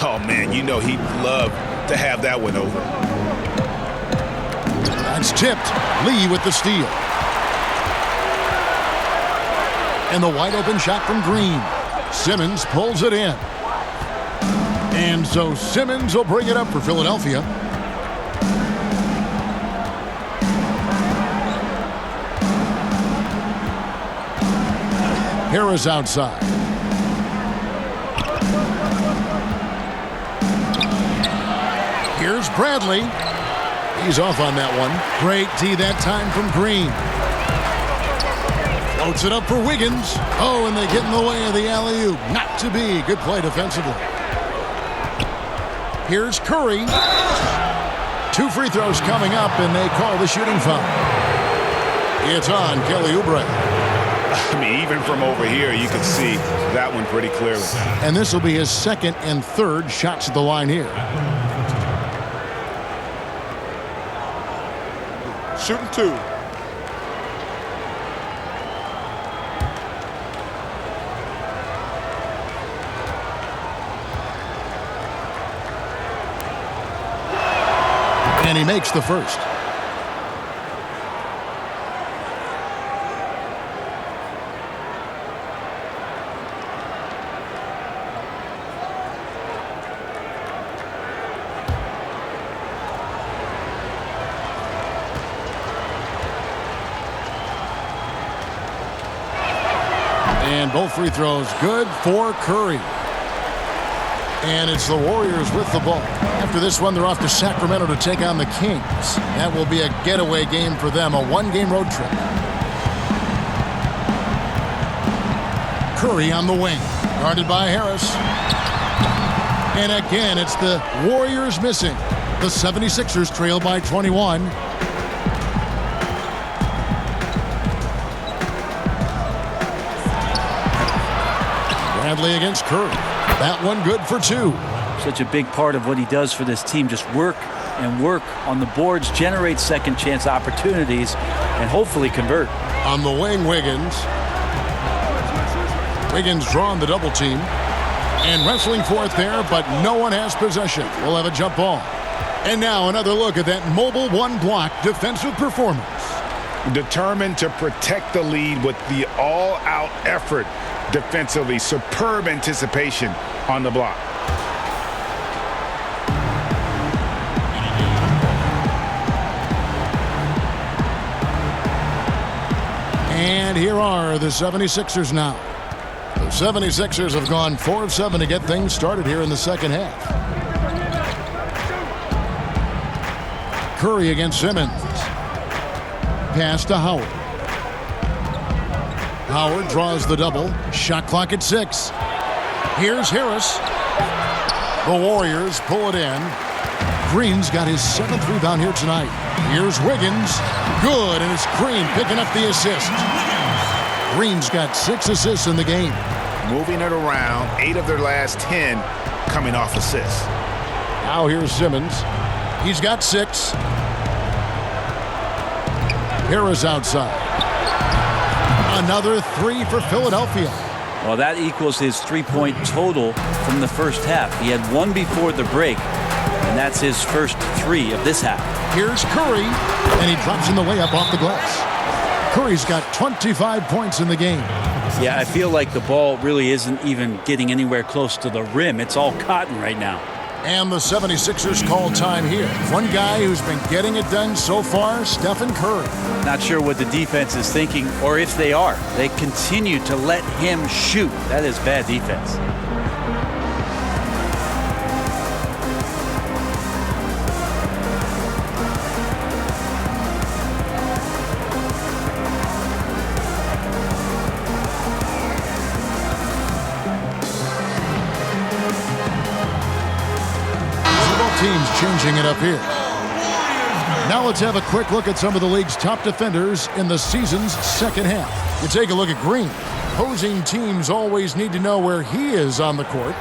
Oh, man, you know he'd love to have that one over. That's tipped. Lee with the steal. And the wide-open shot from Green. Simmons pulls it in. And so Simmons will bring it up for Philadelphia. Harris outside. Here's Bradley. He's off on that one. Great D that time from Green. Floats it up for Wiggins. Oh, and they get in the way of the alley-oop. Not to be. Good play defensively. Here's Curry. 2 free throws coming up, and they call the shooting foul. It's on Kelly Oubre. I mean, even from over here, you can see that one pretty clearly. And this will be his 2nd and 3rd shots at the line here. Shooting 2. And he makes the first. And both free throws good for Curry. And it's the Warriors with the ball. After this one, they're off to Sacramento to take on the Kings. That will be a getaway game for them, a 1-game road trip. Curry on the wing, guarded by Harris. And again, it's the Warriors missing. The 76ers trail by 21. Bradley against Curry. That one good for 2. Such a big part of what he does for this team. Just work and work on the boards, generate second chance opportunities, and hopefully convert. On the wing, Wiggins. Wiggins drawing the double team. And wrestling for it there, but no one has possession. We'll have a jump ball. And now another look at that mobile one-block defensive performance. Determined to protect the lead with the all-out effort defensively. Superb anticipation on the block. And here are the 76ers now. The 76ers have gone 4 of 7 to get things started here in the second half. Curry against Simmons. pass to Howard. Howard draws the double. Shot clock at 6. Here's Harris. The Warriors pull it in. Green's got his 7th rebound here tonight. Here's Wiggins. Good, and it's Green picking up the assist. Green's got 6 assists in the game. Moving it around, 8 of their last 10 coming off assists. Now here's Simmons. He's got 6. Harris outside. Another 3 for Philadelphia. Well, that equals his 3-point total from the first half. He had 1 before the break, and that's his first 3 of this half. Here's Curry, and he drops in the layup off the glass. Curry's got 25 points in the game. Yeah, I feel like the ball really isn't even getting anywhere close to the rim. It's all cotton right now. And the 76ers call time here. One guy who's been getting it done so far, Stephen Curry. Not sure what the defense is thinking, or if they are. They continue to let him shoot. That is bad defense. Teams changing it up here. Now let's have a quick look at some of the league's top defenders in the season's second half. You take a look at Green. Opposing teams always need to know where he is on the court.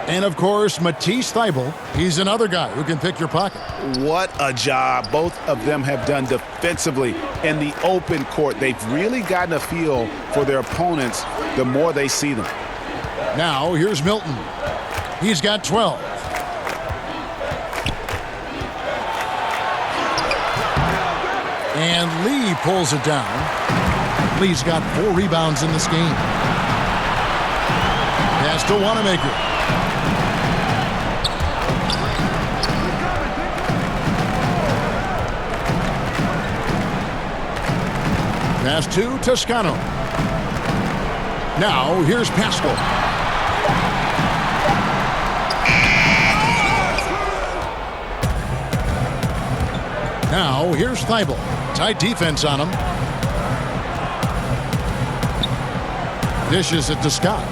And of course, Matisse Thybulle. He's another guy who can pick your pocket. What a job both of them have done defensively in the open court. They've really gotten a feel for their opponents the more they see them. Now here's Milton. He's got 12. And Lee pulls it down. Lee's got 4 rebounds in this game. Pass to Wanamaker. Pass to Toscano. Now here's Pascal. Now here's Thybulle. Tight defense on him. Dishes it to Scott.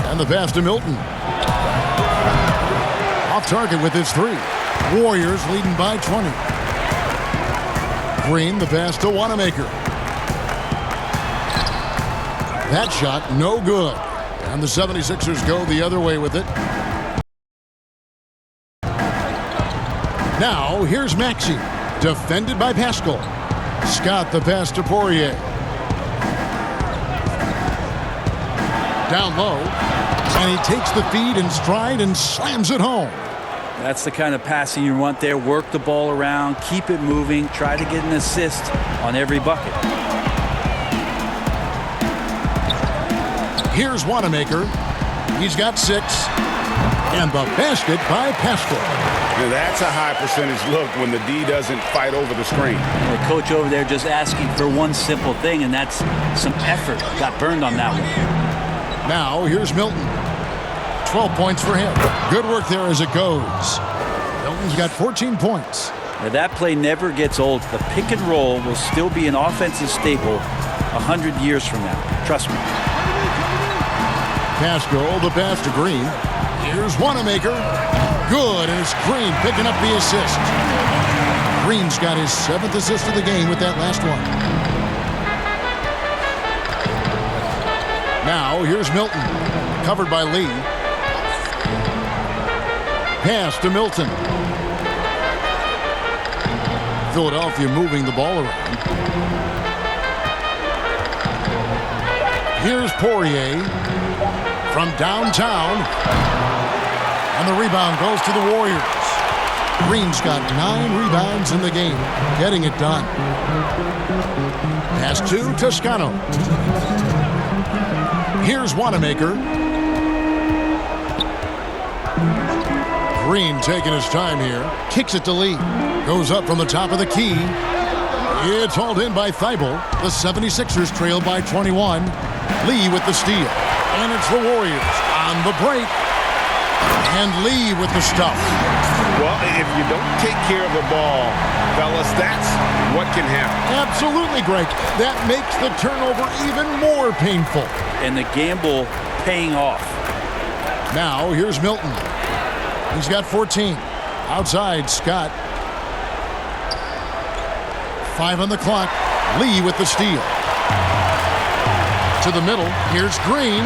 And the pass to Milton. Off target with his 3. Warriors leading by 20. Green, the pass to Wanamaker. That shot, no good. And the 76ers go the other way with it. Now, here's Maxey, defended by Pascal. Scott, the pass to Poirier. Down low, and he takes the feed in stride and slams it home. That's the kind of passing you want there. Work the ball around, keep it moving, try to get an assist on every bucket. Here's Wanamaker. He's got 6. And the basket by Pascal. That's a high percentage look when the D doesn't fight over the screen. The coach over there just asking for one simple thing, and that's some effort. Got burned on that one. Now here's Milton. 12 points for him. Good work there as it goes. Milton's got 14 points. Now that play never gets old. The pick and roll will still be an offensive staple 100 years from now. Trust me. Pascal, the pass to Green. Here's Wanamaker. Good, and it's Green picking up the assist. Green's got his 7th assist of the game with that last one. Now, here's Milton. Covered by Lee. Pass to Milton. Philadelphia moving the ball around. Here's Poirier from downtown. And the rebound goes to the Warriors. Green's got 9 rebounds in the game, getting it done. Pass to Toscano. Here's Wanamaker. Green taking his time here. Kicks it to Lee. Goes up from the top of the key. It's hauled in by Thybulle. The 76ers trail by 21. Lee with the steal. And it's the Warriors on the break. And Lee with the stuff. Well, if you don't take care of the ball, Fellas, that's what can happen. Absolutely, Greg. That makes the turnover even more painful. And the gamble paying off. Now, here's Milton. He's got 14. Outside, Scott. 5 on the clock. Lee with the steal. To the middle. Here's Green.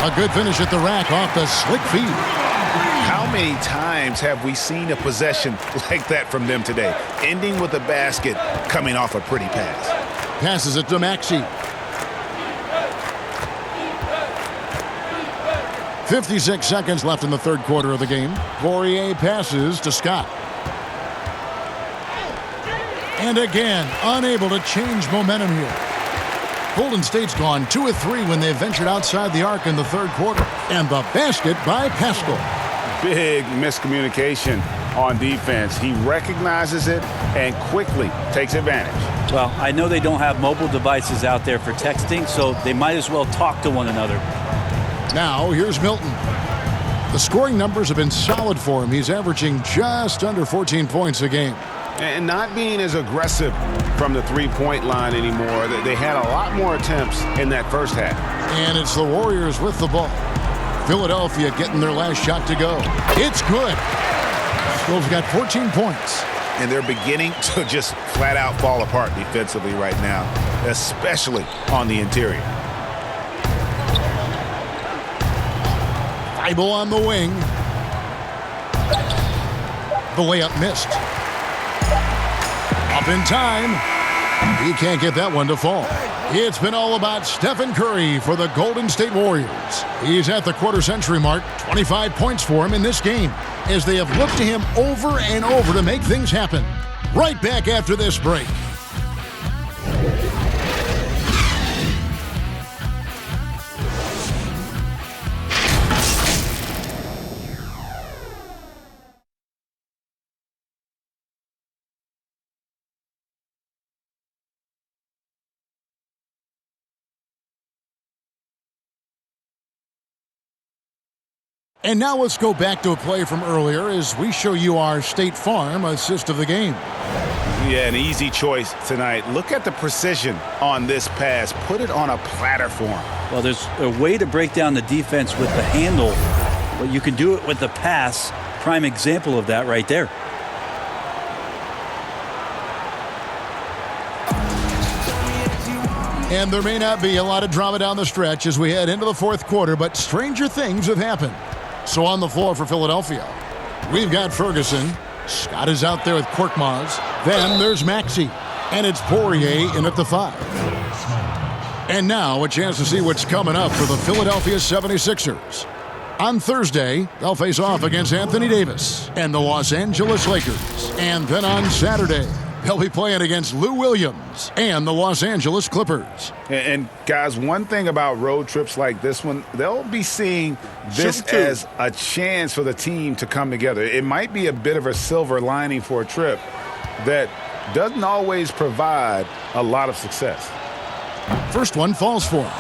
A good finish at the rack off the slick feed. How many times have we seen a possession like that from them today? Ending with a basket, coming off a pretty pass. Passes it to Maxey. 56 seconds left in the third quarter of the game. Poirier passes to Scott. And again, unable to change momentum here. Golden State's gone 2 of 3 when they ventured outside the arc in the third quarter. And the basket by Pascal. Big miscommunication on defense. He recognizes it and quickly takes advantage. Well, I know they don't have mobile devices out there for texting, so they might as well talk to one another. Now, here's Milton. The scoring numbers have been solid for him. He's averaging just under 14 points a game. And not being as aggressive from the three-point line anymore. They had a lot more attempts in that first half. And it's the Warriors with the ball. Philadelphia getting their last shot to go. It's good. Scholes got 14 points. And they're beginning to just flat out fall apart defensively right now, especially on the interior. Thibault on the wing. The layup missed. Up in time. He can't get that one to fall. It's been all about Stephen Curry for the Golden State Warriors. He's at the quarter-century mark. 25 points for him in this game as they have looked to him over and over to make things happen. Right back after this break. And now let's go back to a play from earlier as we show you our State Farm assist of the game. Yeah, an easy choice tonight. Look at the precision on this pass. Put it on a platter form. Well, there's a way to break down the defense with the handle, but you can do it with the pass. Prime example of that right there. And there may not be a lot of drama down the stretch as we head into the fourth quarter, but stranger things have happened. So on the floor for Philadelphia, we've got Ferguson. Scott is out there with Korkmaz. Then there's Maxey. And it's Poirier in at the 5. And now a chance to see what's coming up for the Philadelphia 76ers. On Thursday, they'll face off against Anthony Davis and the Los Angeles Lakers. And then on Saturday, they'll be playing against Lou Williams and the Los Angeles Clippers. And guys, one thing about road trips like this one, they'll be seeing this as a chance for the team to come together. It might be a bit of a silver lining for a trip that doesn't always provide a lot of success. First one falls for him.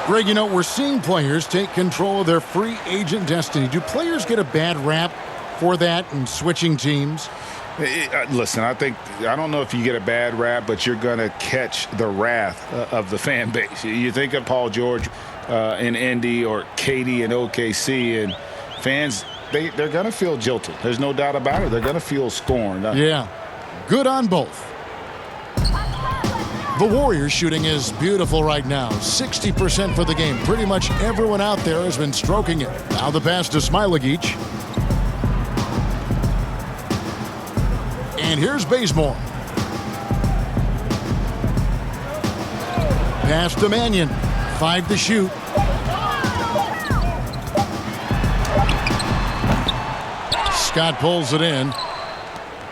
Greg, you know, we're seeing players take control of their free agent destiny. Do players get a bad rap for that and switching teams? Listen, I don't know if you get a bad rap, but you're going to catch the wrath of the fan base. You think of Paul George in Indy or KD in OKC, and fans, they're going to feel jilted. There's no doubt about it. They're going to feel scorned. Yeah, good on both. The Warriors shooting is beautiful right now. 60% for the game. Pretty much everyone out there has been stroking it. Now the pass to Smailagic. And here's Bazemore. Pass to Mannion. 5 to shoot. Scott pulls it in.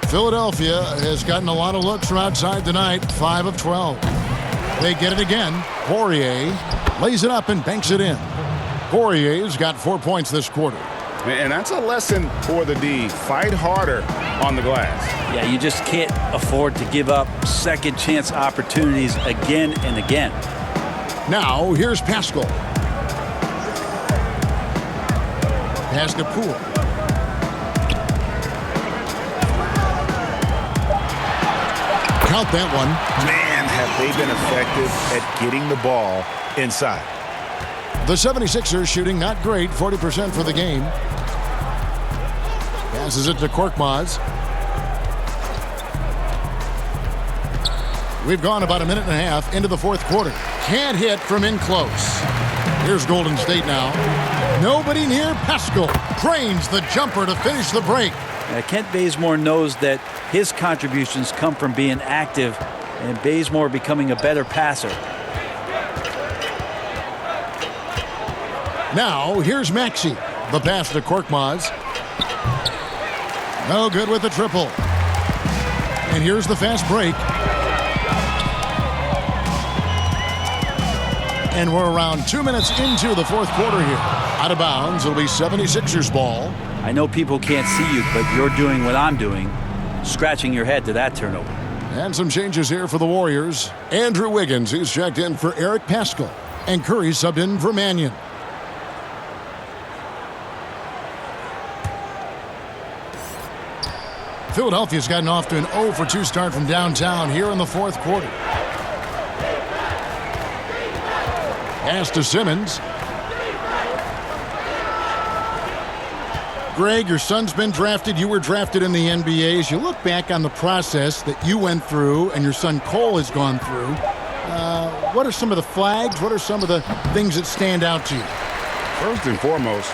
Philadelphia has gotten a lot of looks from outside tonight. 5 of 12. They get it again. Poirier lays it up and banks it in. Poirier's got 4 points this quarter. And that's a lesson for the D. Fight harder on the glass. Yeah, you just can't afford to give up second chance opportunities again and again. Now, here's Pascal. Pass to Poole. Count that one. Man, have they been effective at getting the ball inside. The 76ers shooting not great, 40% for the game. Passes it to Korkmaz. We've gone about a minute and a half into the fourth quarter. Can't hit from in close. Here's Golden State now. Nobody near Pascal. Drains the jumper to finish the break. Kent Bazemore knows that his contributions come from being active and Bazemore becoming a better passer. Now, here's Maxey. The pass to Korkmaz. No good with the triple. And here's the fast break. And we're around 2 minutes into the fourth quarter here. Out of bounds, it'll be 76ers ball. I know people can't see you, but you're doing what I'm doing, scratching your head to that turnover. And some changes here for the Warriors. Andrew Wiggins, he's checked in for Eric Pascal. And Curry subbed in for Mannion. Philadelphia's gotten off to an 0-for-2 start from downtown here in the fourth quarter. Pass to Simmons. Greg, your son's been drafted. You were drafted in the NBA. As you look back on the process that you went through and your son Cole has gone through, what are some of the flags? What are some of the things that stand out to you? First and foremost,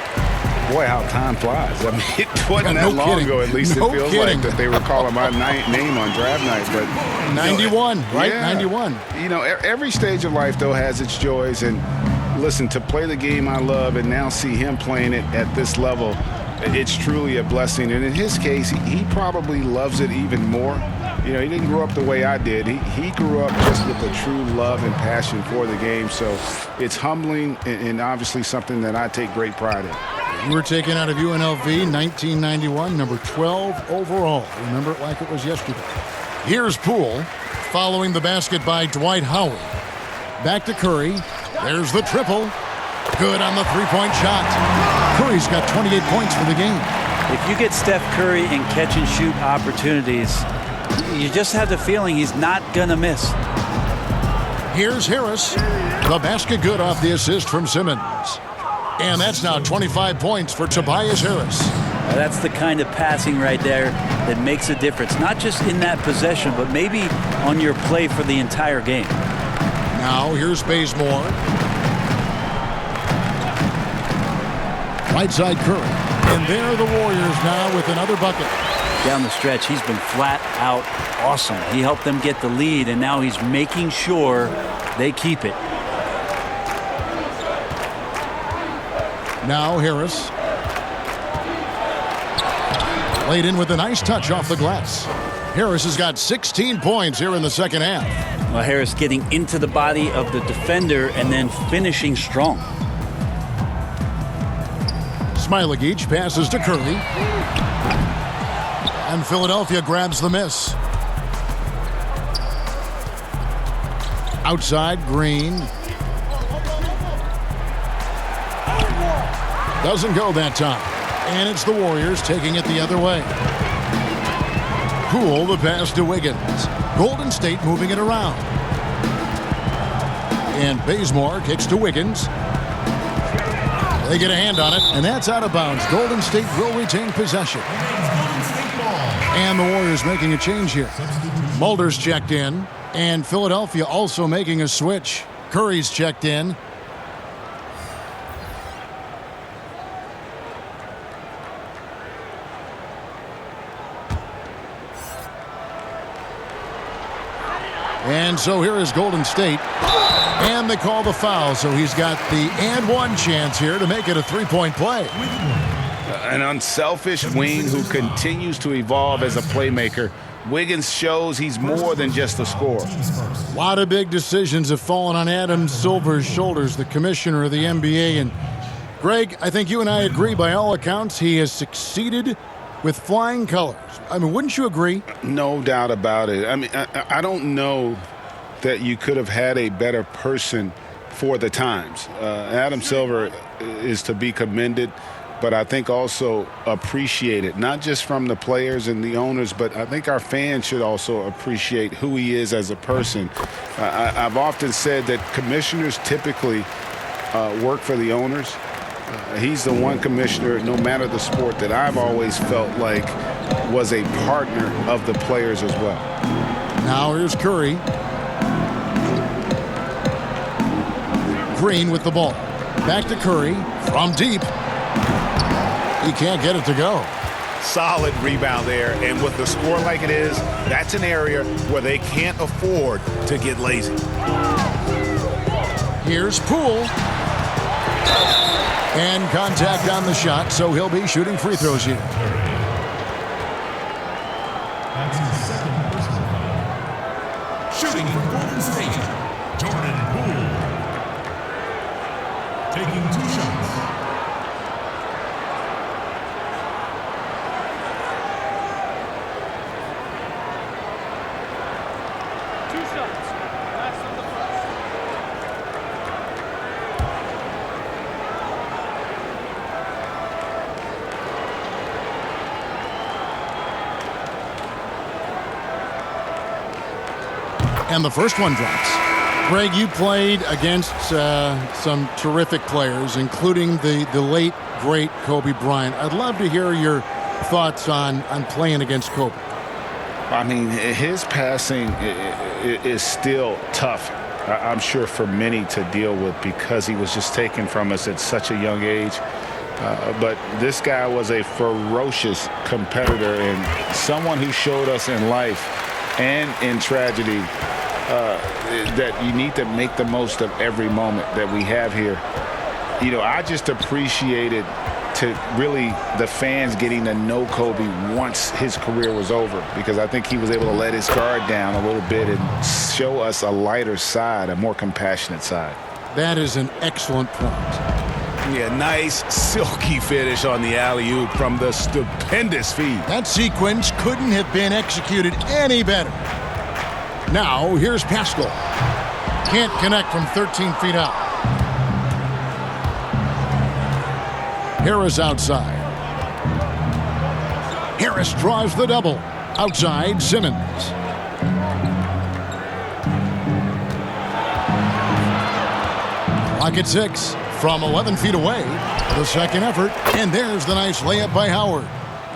boy, how time flies. I mean, it wasn't that long ago, at least it feels like, that they were calling my name on draft night. But 91, right? Yeah. 91. You know, every stage of life, though, has its joys. And listen, to play the game I love and now see him playing it at this level, it's truly a blessing. And in his case, he probably loves it even more. You know, he didn't grow up the way I did. He grew up just with a true love and passion for the game. So it's humbling and obviously something that I take great pride in. You were taken out of UNLV 1991, number 12 overall. Remember it like it was yesterday. Here's Poole following the basket by Dwight Howard. Back to Curry. There's the triple. Good on the three-point shot. Curry's got 28 points for the game. If you get Steph Curry in catch-and-shoot opportunities, you just have the feeling he's not going to miss. Here's Harris. The basket good off the assist from Simmons. And that's now 25 points for Tobias Harris. That's the kind of passing right there that makes a difference, not just in that possession, but maybe on your play for the entire game. Now here's Bazemore. Right side Curry. And there are the Warriors now with another bucket. Down the stretch, he's been flat out awesome. He helped them get the lead, and now he's making sure they keep it. Now Harris. Laid in with a nice touch off the glass. Harris has got 16 points here in the second half. Well, Harris getting into the body of the defender and then finishing strong. Smailagic passes to Curry. And Philadelphia grabs the miss. Outside, Green. Doesn't go that time. And it's the Warriors taking it the other way. Poole, the pass to Wiggins. Golden State moving it around. And Bazemore kicks to Wiggins. They get a hand on it, and that's out of bounds. Golden State will retain possession. And the Warriors making a change here. Mulder's checked in, and Philadelphia also making a switch. Curry's checked in. And so here is Golden State. And they call the foul, so he's got the and one chance here to make it a three-point play. An unselfish wing who continues to evolve as a playmaker. Wiggins shows he's more than just a scorer. A lot of big decisions have fallen on Adam Silver's shoulders, the commissioner of the NBA. And Greg, I think you and I agree, by all accounts, he has succeeded with flying colors. I mean, wouldn't you agree? No doubt about it. I mean, I don't know that you could have had a better person for the times. Adam Silver is to be commended. but I think also appreciate it, not just from the players and the owners, but I think our fans should also appreciate who he is as a person. I've often said that commissioners typically work for the owners. He's the one commissioner, no matter the sport, that I've always felt like was a partner of the players as well. Now here's Curry. Green with the ball. Back to Curry from deep. He can't get it to go. Solid rebound there, and with the score like it is, that's an area where they can't afford to get lazy. Here's Poole. And contact on the shot, so he'll be shooting free throws here. That's his second personal foul. Shooting for Golden State, Jordan Poole. Taking 2 shots. And the first one drops. Greg, you played against some terrific players, including the late, great Kobe Bryant. I'd love to hear your thoughts on playing against Kobe. I mean, his passing is still tough, I'm sure, for many to deal with because he was just taken from us at such a young age. But this guy was a ferocious competitor and someone who showed us in life and in tragedy that you need to make the most of every moment that we have here. You know, I just appreciated to really the fans getting to know Kobe once his career was over, because I think he was able to let his guard down a little bit and show us a lighter side, a more compassionate side. That is an excellent point. Yeah, nice silky finish on the alley-oop from the stupendous feed. That sequence couldn't have been executed any better. Now, here's Pascal. Can't connect from 13 feet out. Harris outside. Harris draws the double. Outside, Simmons. Clock at 6 from 11 feet away. The second effort, and there's the nice layup by Howard.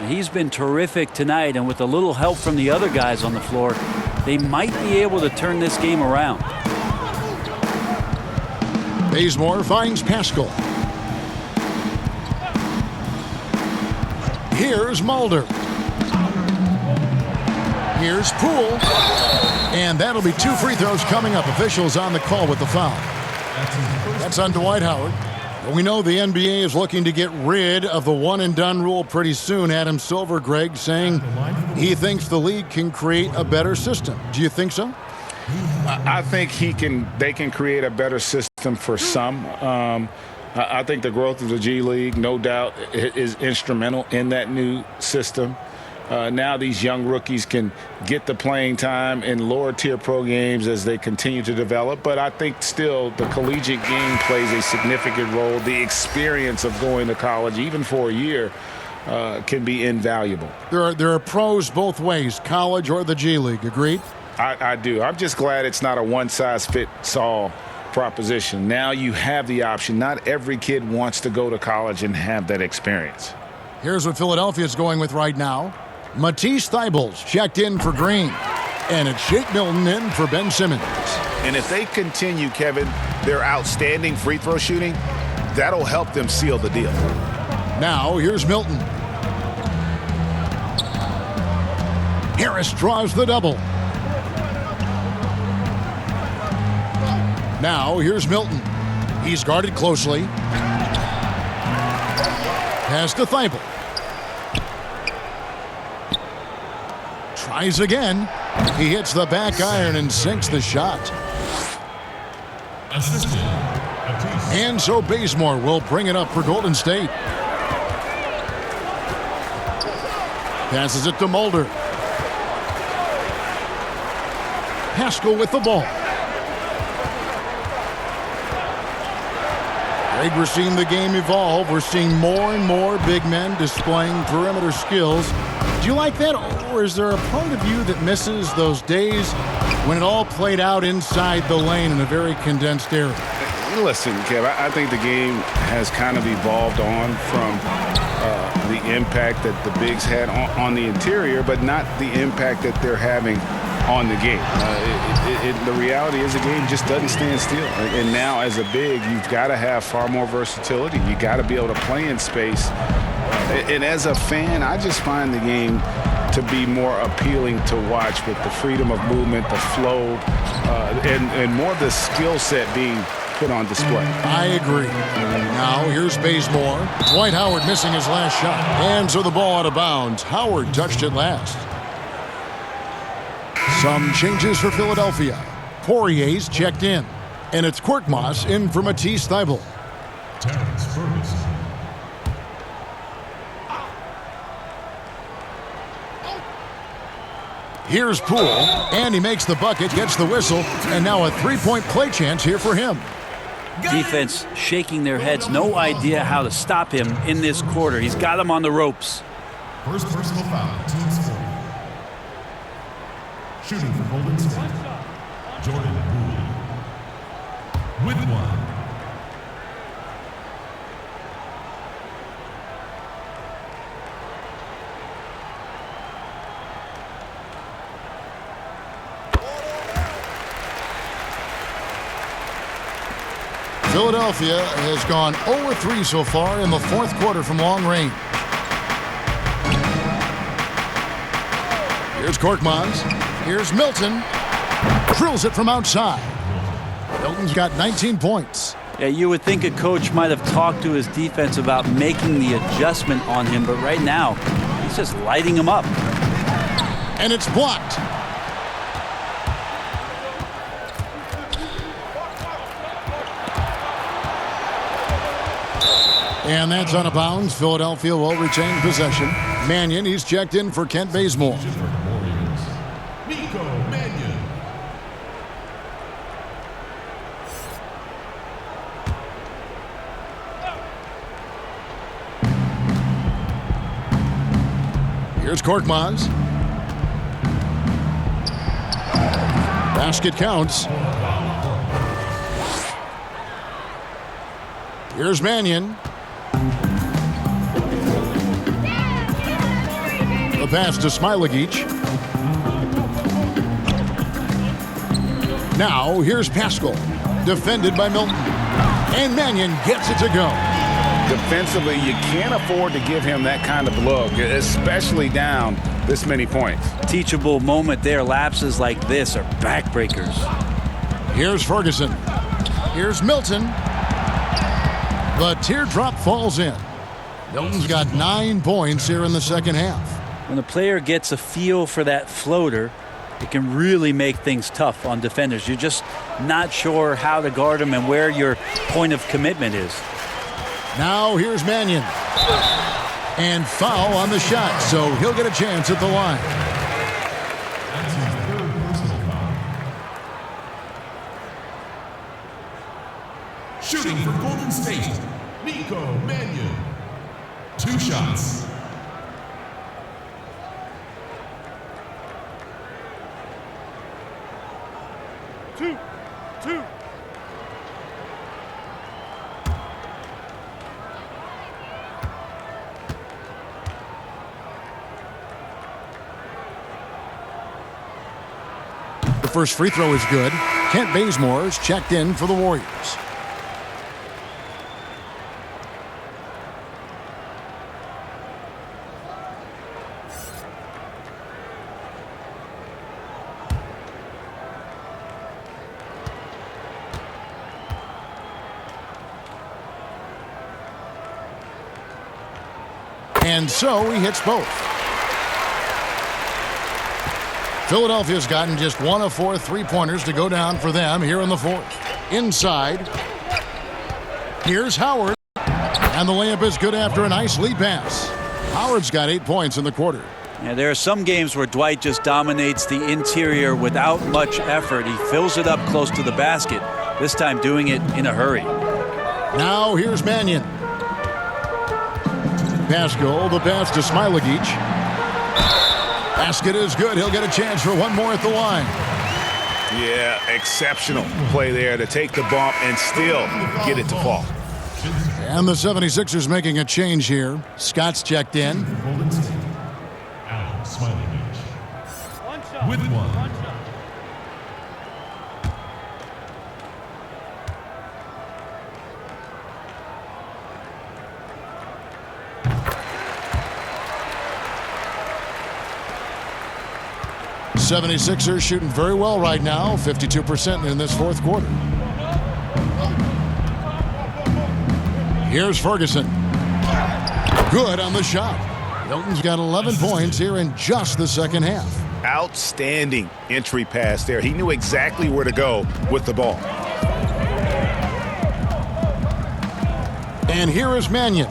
He's been terrific tonight, and with a little help from the other guys on the floor, they might be able to turn this game around. Bazemore finds Pascal. Here's Mulder. Here's Poole. And that'll be 2 free throws coming up. Officials on the call with the foul. That's on Dwight Howard. But we know the NBA is looking to get rid of the one-and-done rule pretty soon. Adam Silver, Greg, saying he thinks the league can create a better system. Do you think so? I think they can create a better system for some. I think the growth of the G League, no doubt, is instrumental in that new system. Now these young rookies can get the playing time in lower-tier pro games as they continue to develop. But I think still the collegiate game plays a significant role. The experience of going to college, even for a year, can be invaluable. There are pros both ways, college or the G League. Agreed? I do. I'm just glad it's not a one-size-fits-all proposition. Now you have the option. Not every kid wants to go to college and have that experience. Here's what Philadelphia is going with right now. Matisse Thybulle's checked in for Green. And it's Shake Milton in for Ben Simmons. And if they continue, Kevin, their outstanding free throw shooting, that'll help them seal the deal. Now here's Milton. Harris draws the double. Now here's Milton. He's guarded closely. Pass to Thybulle. Tries again. He hits the back iron and sinks the shot. And so Bazemore will bring it up for Golden State. Passes it to Mulder. Pascal with the ball. Greg, we're seeing the game evolve. We're seeing more and more big men displaying perimeter skills. Do you like that, or is there a part of you that misses those days when it all played out inside the lane in a very condensed area? Listen, Kev, I think the game has kind of evolved on from the impact that the bigs had on the interior, but not the impact that they're having on the game. The reality is the game just doesn't stand still. And now as a big, you've got to have far more versatility. You got to be able to play in space. And as a fan, I just find the game to be more appealing to watch with the freedom of movement, the flow, and more of the skill set being put on display. I agree. Now here's Bazemore. Dwight Howard missing his last shot. Hands of the ball out of bounds. Howard touched it last. Some changes for Philadelphia. Poirier's checked in. And it's Korkmaz in for Matisse Thybulle. Terrence Ferguson. Here's Poole, and he makes the bucket, gets the whistle, and now a three-point play chance here for him. Defense shaking their heads, no idea how to stop him in this quarter. He's got him on the ropes. First personal foul, team score. Shooting for Golden State, Jordan Poole. With one. Philadelphia has gone 0-3 so far in the fourth quarter from long range. Here's Korkmaz. Here's Milton. Drills it from outside. Milton's got 19 points. Yeah, you would think a coach might have talked to his defense about making the adjustment on him, but right now, he's just lighting him up. And it's blocked. And that's out of bounds. Philadelphia will retain possession. Mannion, he's checked in for Kent Bazemore. Here's Korkmaz. Basket counts. Here's Mannion. The pass to Smilagic. Now here's Pascal. Defended by Milton. And Mannion gets it to go. Defensively, you can't afford to give him that kind of look, especially down this many points. Teachable moment there. Lapses like this are backbreakers. Here's Ferguson. Here's Milton. The teardrop falls in. Milton's got 9 points here in the second half. When a player gets a feel for that floater, it can really make things tough on defenders. You're just not sure how to guard them and where your point of commitment is. Now here's Mannion. And foul on the shot, so he'll get a chance at the line. That's his third personal foul. Shooting for Golden State, Nico Mannion. 2 shots. Two. The first free throw is good. Kent Bazemore is checked in for the Warriors. And so he hits both. Philadelphia's gotten just 1 of 4 3-pointers to go down for them here in the fourth. Inside. Here's Howard. And the layup is good after a nice lead pass. Howard's got 8 points in the quarter. Yeah, there are some games where Dwight just dominates the interior without much effort. He fills it up close to the basket, this time doing it in a hurry. Now here's Mannion. Pascal, the pass to Smilagic. Basket is good. He'll get a chance for one more at the line. Yeah, exceptional play there to take the bump and still get it to fall. And the 76ers making a change here. Scott's checked in. Out, Smilagic. With one. '76ers shooting very well right now, 52% in this fourth quarter. Here's Ferguson. Good on the shot. Milton's got 11 points here in just the second half. Outstanding entry pass there. He knew exactly where to go with the ball. And here is Mannion.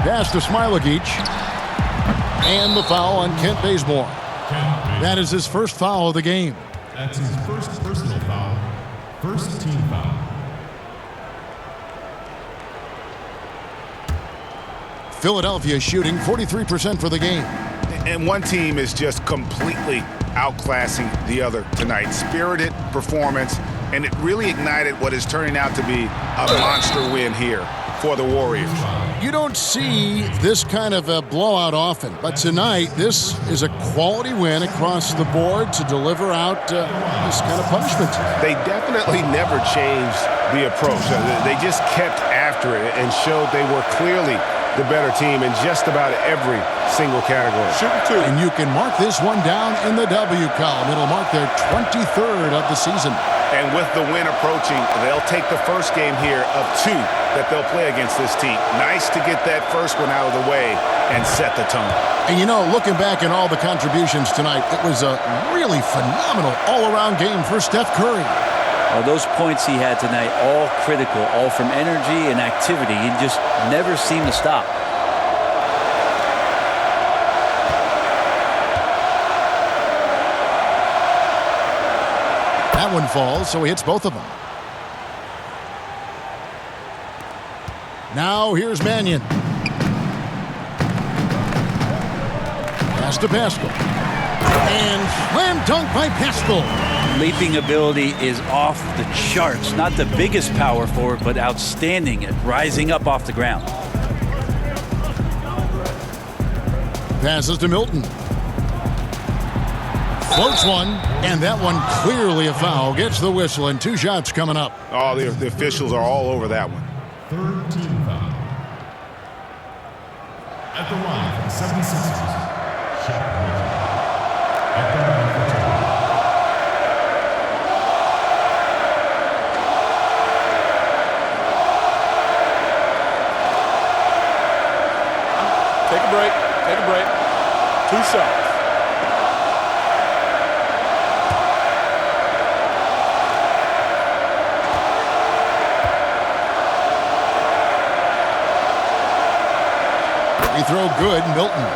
Pass to Smilagic. And the foul on Kent Bazemore. That is his first foul of the game. That's his first personal foul. First team foul. Philadelphia shooting 43% for the game. And one team is just completely outclassing the other tonight. Spirited performance, and it really ignited what is turning out to be a monster win here for the Warriors. You don't see this kind of a blowout often, but tonight this is a quality win across the board to deliver out this kind of punishment. They definitely never changed the approach. They just kept after it and showed they were clearly the better team in just about every single category. Shooting two. And you can mark this one down in the W column. It'll mark their 23rd of the season. And with the win approaching, they'll take the first game here of two that they'll play against this team. Nice to get that first one out of the way and set the tone. And you know, looking back at all the contributions tonight, it was a really phenomenal all-around game for Steph Curry. Well, those points he had tonight, all critical, all from energy and activity. He just never seemed to stop. That one falls, so he hits both of them. Now here's Mannion. Pass to Pascal. And slam dunk by Pascal. Leaping ability is off the charts. Not the biggest power forward, but outstanding at rising up off the ground. Passes to Milton. Floats one, and that one clearly a foul. Gets the whistle, and two shots coming up. Oh, the officials are all over that one. Third team foul. At the line for the 76ers. Shot making. At the line for two. Take a break. Take a break. Two shots. He throw good, Milton.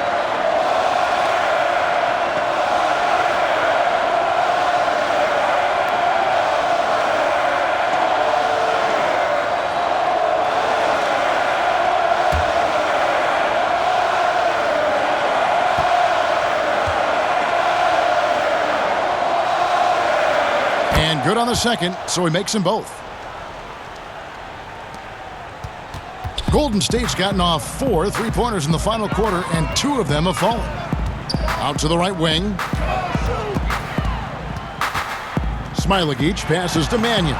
And good on the second, so he makes them both. Golden State's gotten off 4 3-pointers in the final quarter, and 2 of them have fallen. Out to the right wing. Smilagic passes to Mannion,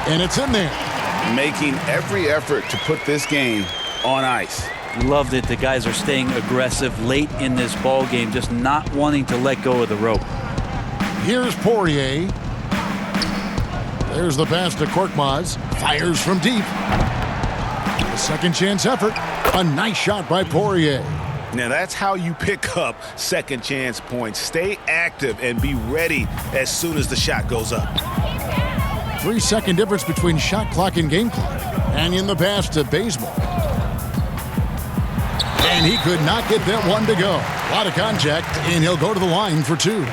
and it's in there. Making every effort to put this game on ice. Loved it. The guys are staying aggressive late in this ball game, just not wanting to let go of the rope. Here's Poirier. There's the pass to Korkmaz. Fires from deep. A second chance effort. A nice shot by Poirier. Now that's how you pick up second chance points. Stay active and be ready as soon as the shot goes up. 3-second difference between shot clock and game clock. And in the pass to Bazemore. And he could not get that one to go. A lot of contact, and he'll go to the line for 2.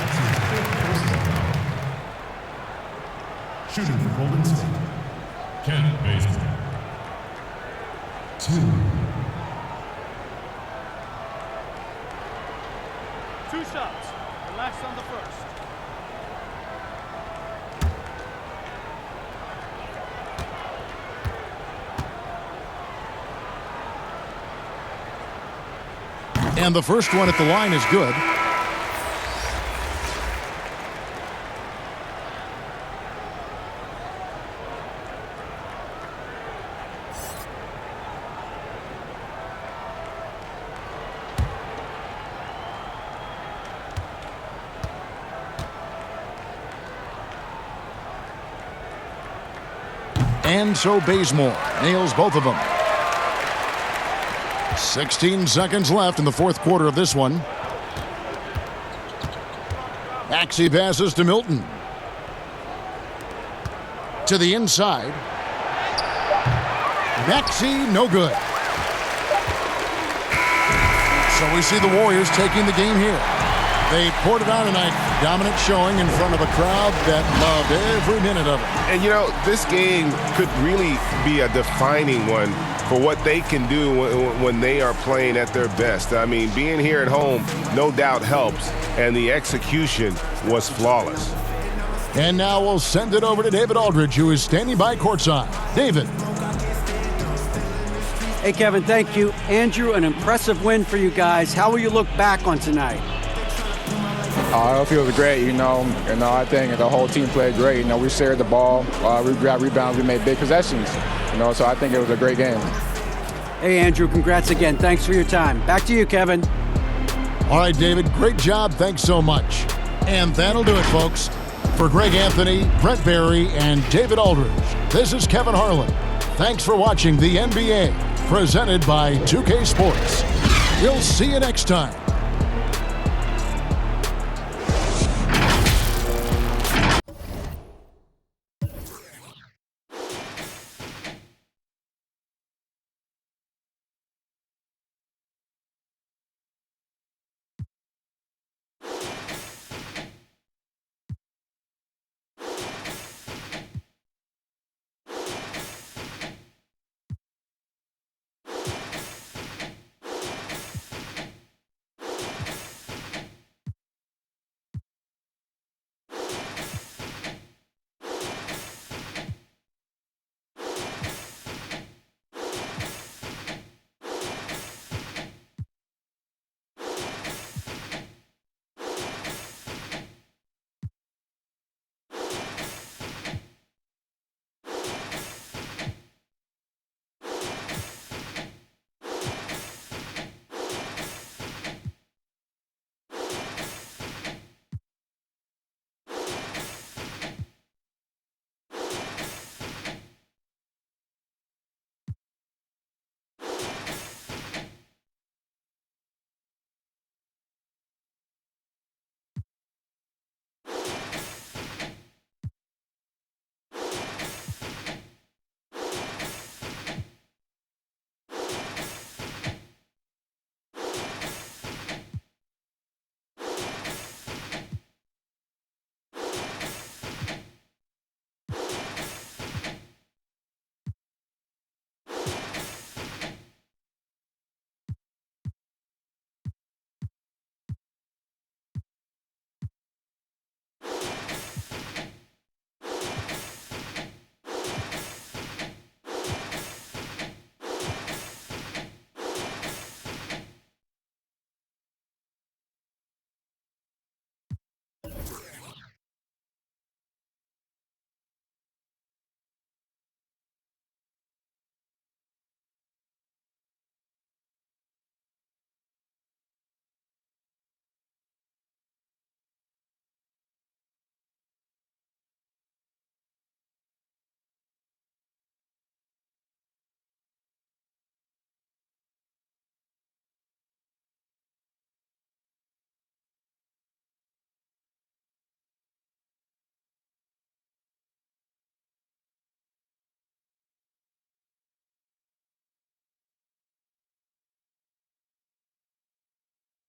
Shooting for Golden State. Kent Bazemore. 2. 2 shots. Relax on the first. And the first one at the line is good. And so Bazemore nails both of them. 16 seconds left in the fourth quarter of this one. Maxey passes to Milton. To the inside. Maxey, no good. So we see the Warriors taking the game here. They poured it on tonight. Dominant showing in front of a crowd that loved every minute of it. And, you know, this game could really be a defining one for what they can do when they are playing at their best. I mean, being here at home no doubt helps, and the execution was flawless. And now we'll send it over to David Aldridge, who is standing by courtside. David. Hey, Kevin, thank you. Andrew, an impressive win for you guys. How will you look back on tonight? It feels great, you know. I think the whole team played great. You know, we shared the ball, we grabbed rebounds, we made big possessions. You know, so I think it was a great game. Hey, Andrew, congrats again. Thanks for your time. Back to you, Kevin. All right, David, great job. Thanks so much. And that'll do it, folks. For Greg Anthony, Brett Barry, and David Aldridge, this is Kevin Harlan. Thanks for watching the NBA, presented by 2K Sports. We'll see you next time.